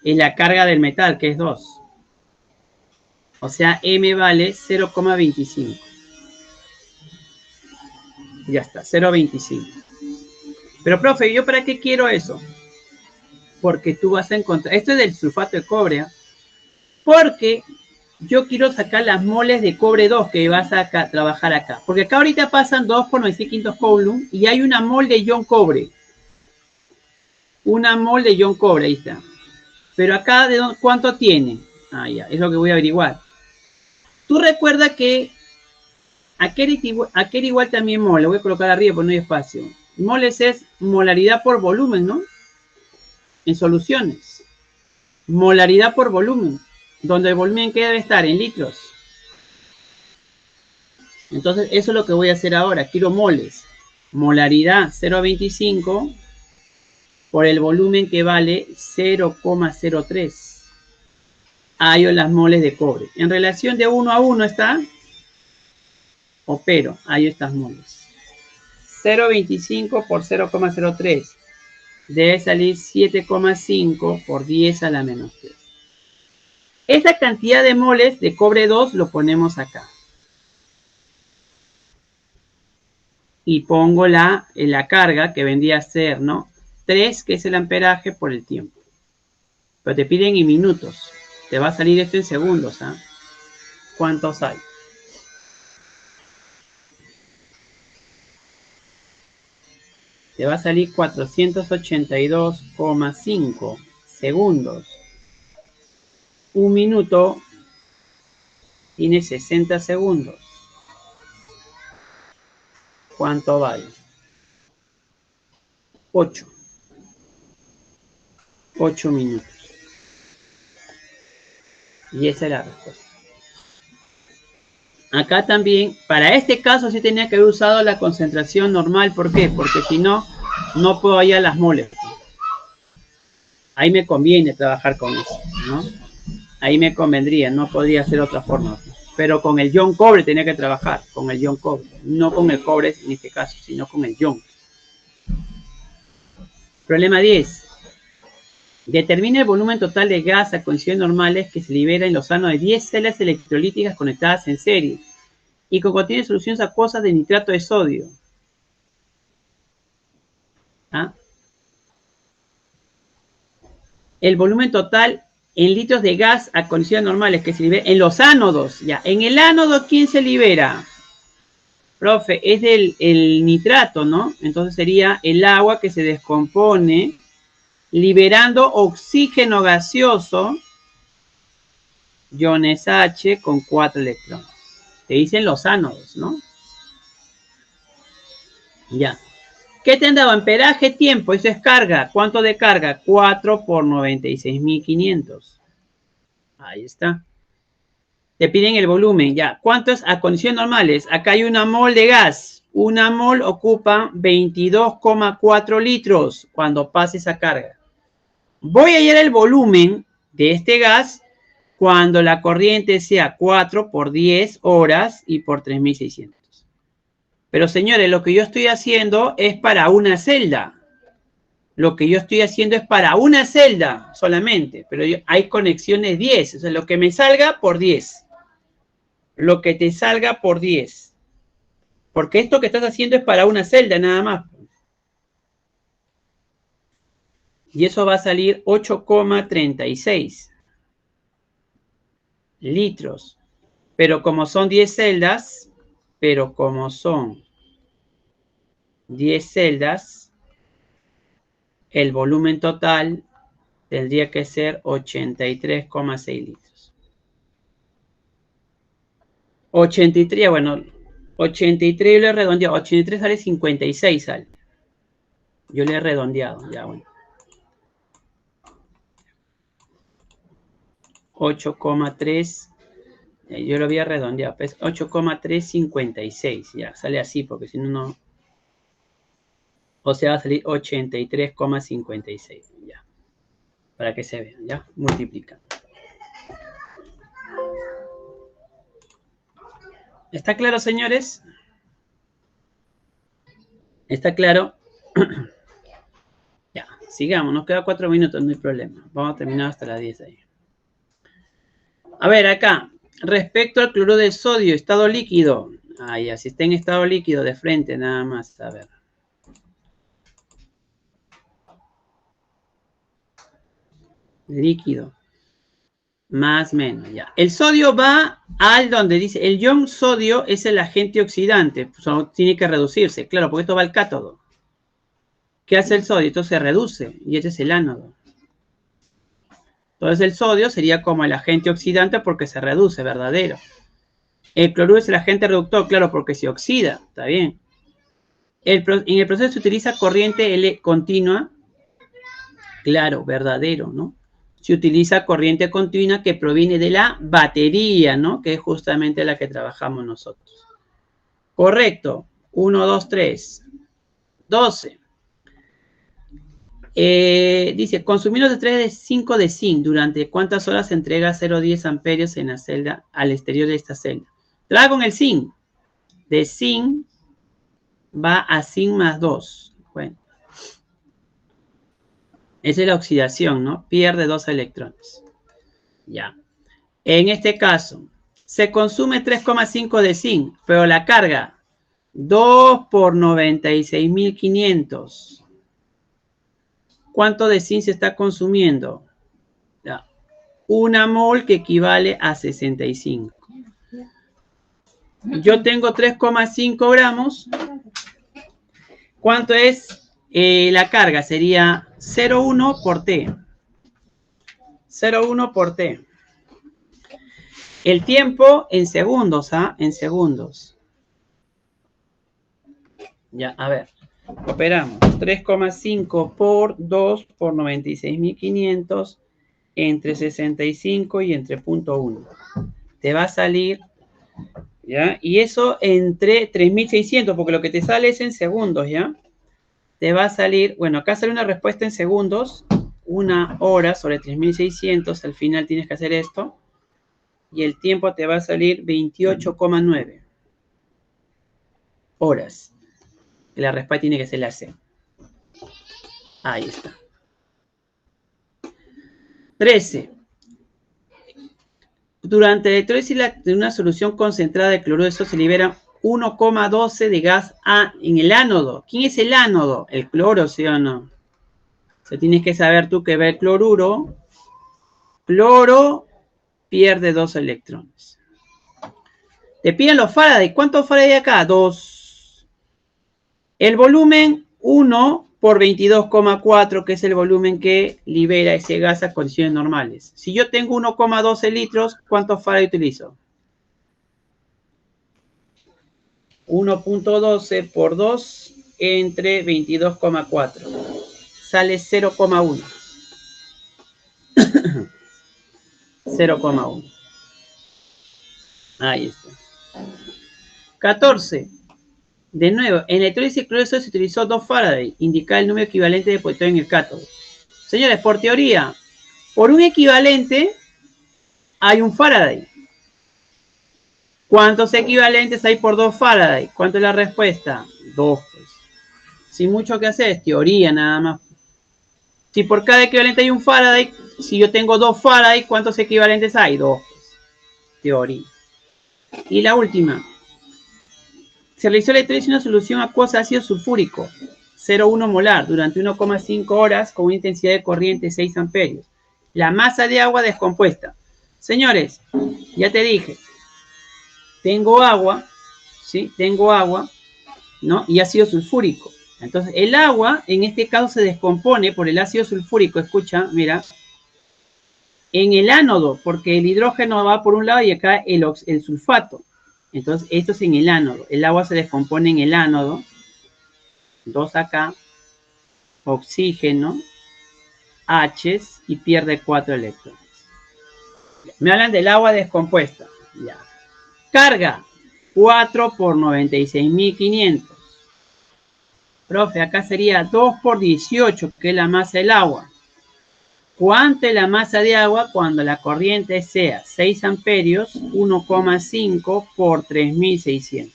Es la carga del metal, que es 2. O sea, M vale 0,25. Ya está, 0,25. Pero, profe, ¿yo para qué quiero eso? Porque tú vas a encontrar... Esto es del sulfato de cobre, ¿eh? Porque yo quiero sacar las moles de cobre 2 que vas a trabajar acá. Porque acá ahorita pasan 2 por 95 coulomb y hay una mol de ion cobre. Una mol de ion cobre, ahí está. Pero acá, ¿cuánto tiene? Ah, ya, es lo que voy a averiguar. Tú recuerdas que aquel igual también mol, lo voy a colocar arriba porque no hay espacio. Moles es molaridad por volumen, ¿no? En soluciones. Molaridad por volumen, donde el volumen que debe estar en litros. Entonces, eso es lo que voy a hacer ahora. Quiero moles. Molaridad 0,25 por el volumen que vale 0,03. Hallo las moles de cobre. En relación de 1 a 1 está. Opero. Hallo estas moles. 0,25 por 0,03. Debe salir 7,5 por 10 a la menos 3. Esa cantidad de moles de cobre 2 lo ponemos acá. Y pongo la carga que vendría a ser, ¿no? 3, que es el amperaje por el tiempo. Pero te piden en minutos. Te va a salir esto en segundos, ¿ah? ¿Cuántos hay? Te va a salir 482,5 segundos. Un minuto tiene 60 segundos. ¿Cuánto vale? 8. 8 minutos. Y esa es la respuesta. Acá también, para este caso sí tenía que haber usado la concentración normal. ¿Por qué? Porque si no, no puedo hallar las moles. Ahí me conviene trabajar con eso, ¿no? Ahí me convendría, no podría ser otra forma. Pero con el ion cobre tenía que trabajar, con el ion cobre. No con el cobre en este caso, sino con el ion. Problema 10. Determina el volumen total de gas a condiciones normales que se libera en los sanos de 10 celdas electrolíticas conectadas en serie y que contiene soluciones acuosas de nitrato de sodio. ¿Ah? El volumen total en litros de gas a condiciones normales que se libera en los ánodos. Ya. En el ánodo, ¿quién se libera? Profe, es el nitrato, ¿no? Entonces sería el agua que se descompone liberando oxígeno gaseoso, iones H con 4 electrones. Te dicen los ánodos, ¿no? Ya. ¿Qué te han dado? Amperaje, tiempo, eso es carga. ¿Cuánto de carga? 4 por 96.500. Ahí está. Te piden el volumen, ya. ¿Cuánto es a condiciones normales? Acá hay una mol de gas. Una mol ocupa 22,4 litros cuando pase esa carga. Voy a hallar el volumen de este gas cuando la corriente sea 4 por 10 horas y por 3.600. Pero señores, lo que yo estoy haciendo es para una celda. Lo que yo estoy haciendo es para una celda solamente, pero hay conexiones 10. O sea, lo que me salga por 10. Lo que te salga por 10. Porque esto que estás haciendo es para una celda nada más. Y eso va a salir 8,36 litros. Pero como son 10 celdas, el volumen total tendría que ser 83,6 litros. 83, bueno, 83 yo le he redondeado. 83 sale 56 sale. Yo le he redondeado, ya bueno. 8,3, yo lo había redondeado, pues 8,356, ya, sale así, porque si no, no. O sea, va a salir 83,56, ya. Para que se vean, ya, multiplican. ¿Está claro, señores? ¿Está claro? Ya, sigamos, nos queda 4 minutos, no hay problema. Vamos a terminar hasta las 10 ahí. A ver, acá, respecto al cloruro de sodio, estado líquido. Ah, ya, si está en estado líquido de frente, nada más, a ver. Líquido. Más menos, ya. El sodio va al donde dice, el ion sodio es el agente oxidante. Pues, tiene que reducirse, claro, porque esto va al cátodo. ¿Qué hace el sodio? Esto se reduce y este es el ánodo. Entonces el sodio sería como el agente oxidante porque se reduce, verdadero. El cloruro es el agente reductor, claro, porque se oxida, está bien. En el proceso se utiliza corriente L continua, claro, verdadero, ¿no? Se utiliza corriente continua que proviene de la batería, ¿no? Que es justamente la que trabajamos nosotros. Correcto. 1, 2, 3. 12. Dice, consumir los 3 de 5 de zinc. ¿Durante cuántas horas se entrega 0,10 amperios en la celda al exterior de esta celda? Trabaja con el zinc. De zinc va a zinc más 2. Bueno. Esa es la oxidación, ¿no? Pierde 2 electrones. Ya. En este caso, se consume 3,5 de zinc, pero la carga 2 por 96.500. ¿Cuánto de zinc se está consumiendo? Ya. Una mol que equivale a 65. Yo tengo 3,5 gramos. ¿Cuánto es la carga? Sería 0,1 por T. 0,1 por T. El tiempo en segundos, ¿ah? En segundos. Ya, a ver. Operamos 3,5 por 2 por 96.500 entre 65 y entre 0.1. Te va a salir, ¿ya? Y eso entre 3.600, porque lo que te sale es en segundos, ¿ya? Te va a salir, bueno, acá sale una respuesta en segundos, 1 hora sobre 3.600, al final tienes que hacer esto, y el tiempo te va a salir 28,9 horas. La respuesta tiene que ser la C. Ahí está. 13. Durante la electrólisis de una solución concentrada de cloruro de sodio se libera 1,12 de gas A en el ánodo. ¿Quién es el ánodo? El cloro, ¿sí o no? O sea, tienes que saber tú que ver cloruro. Cloro pierde 2 electrones. Te piden los Faraday. ¿Cuántos Faraday acá? 2. El volumen 1 por 22,4, que es el volumen que libera ese gas a condiciones normales. Si yo tengo 1,12 litros, ¿cuántos Faraday utilizo? 1.12 por 2 entre 22,4. Sale 0,1. 0,1. Ahí está. 14. De nuevo, en la electrólisis de cloruro de sodio se utilizó 2 Faraday, indicar el número equivalente de positrones en el cátodo. Señores, por teoría, por un equivalente hay un Faraday. ¿Cuántos equivalentes hay por 2 Faraday? ¿Cuánto es la respuesta? 2. Pues. Sin mucho que hacer, es teoría nada más. Si por cada equivalente hay un Faraday, si yo tengo 2 Faraday, ¿cuántos equivalentes hay? 2. Pues. Teoría. Y la última. Se realizó la electrólisis de una solución acuosa de ácido sulfúrico, 0,1 molar, durante 1,5 horas con una intensidad de corriente de 6 amperios. La masa de agua descompuesta. Señores, ya te dije, tengo agua, ¿sí? Tengo agua, ¿no? Y ácido sulfúrico. Entonces, el agua, en este caso, se descompone por el ácido sulfúrico, escucha, mira, en el ánodo, porque el hidrógeno va por un lado y acá el sulfato. Entonces, esto es en el ánodo. El agua se descompone en el ánodo. 2 acá. Oxígeno. H y pierde 4 electrones. Me hablan del agua descompuesta. Ya. Carga. 4 por 96.500. Profe, acá sería 2 por 18, que es la masa del agua. ¿Cuánto es la masa de agua cuando la corriente sea 6 amperios? 1,5 por 3.600.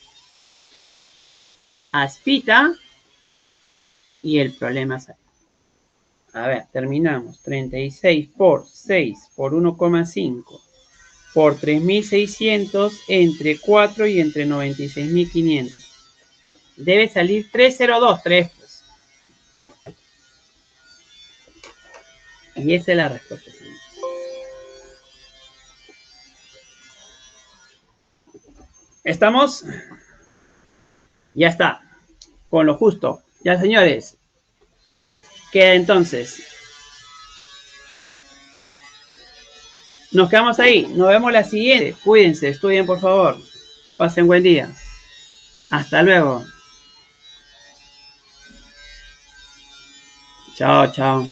Aspita y el problema sale. A ver, terminamos. 36 por 6 por 1,5 por 3.600 entre 4 y entre 96.500. Debe salir 302, 3. Pues. Y esa es la respuesta. ¿Estamos? Ya está. Con lo justo. Ya, señores. Queda entonces. Nos quedamos ahí. Nos vemos la siguiente. Cuídense. Estudien, por favor. Pasen buen día. Hasta luego. Chao, chao.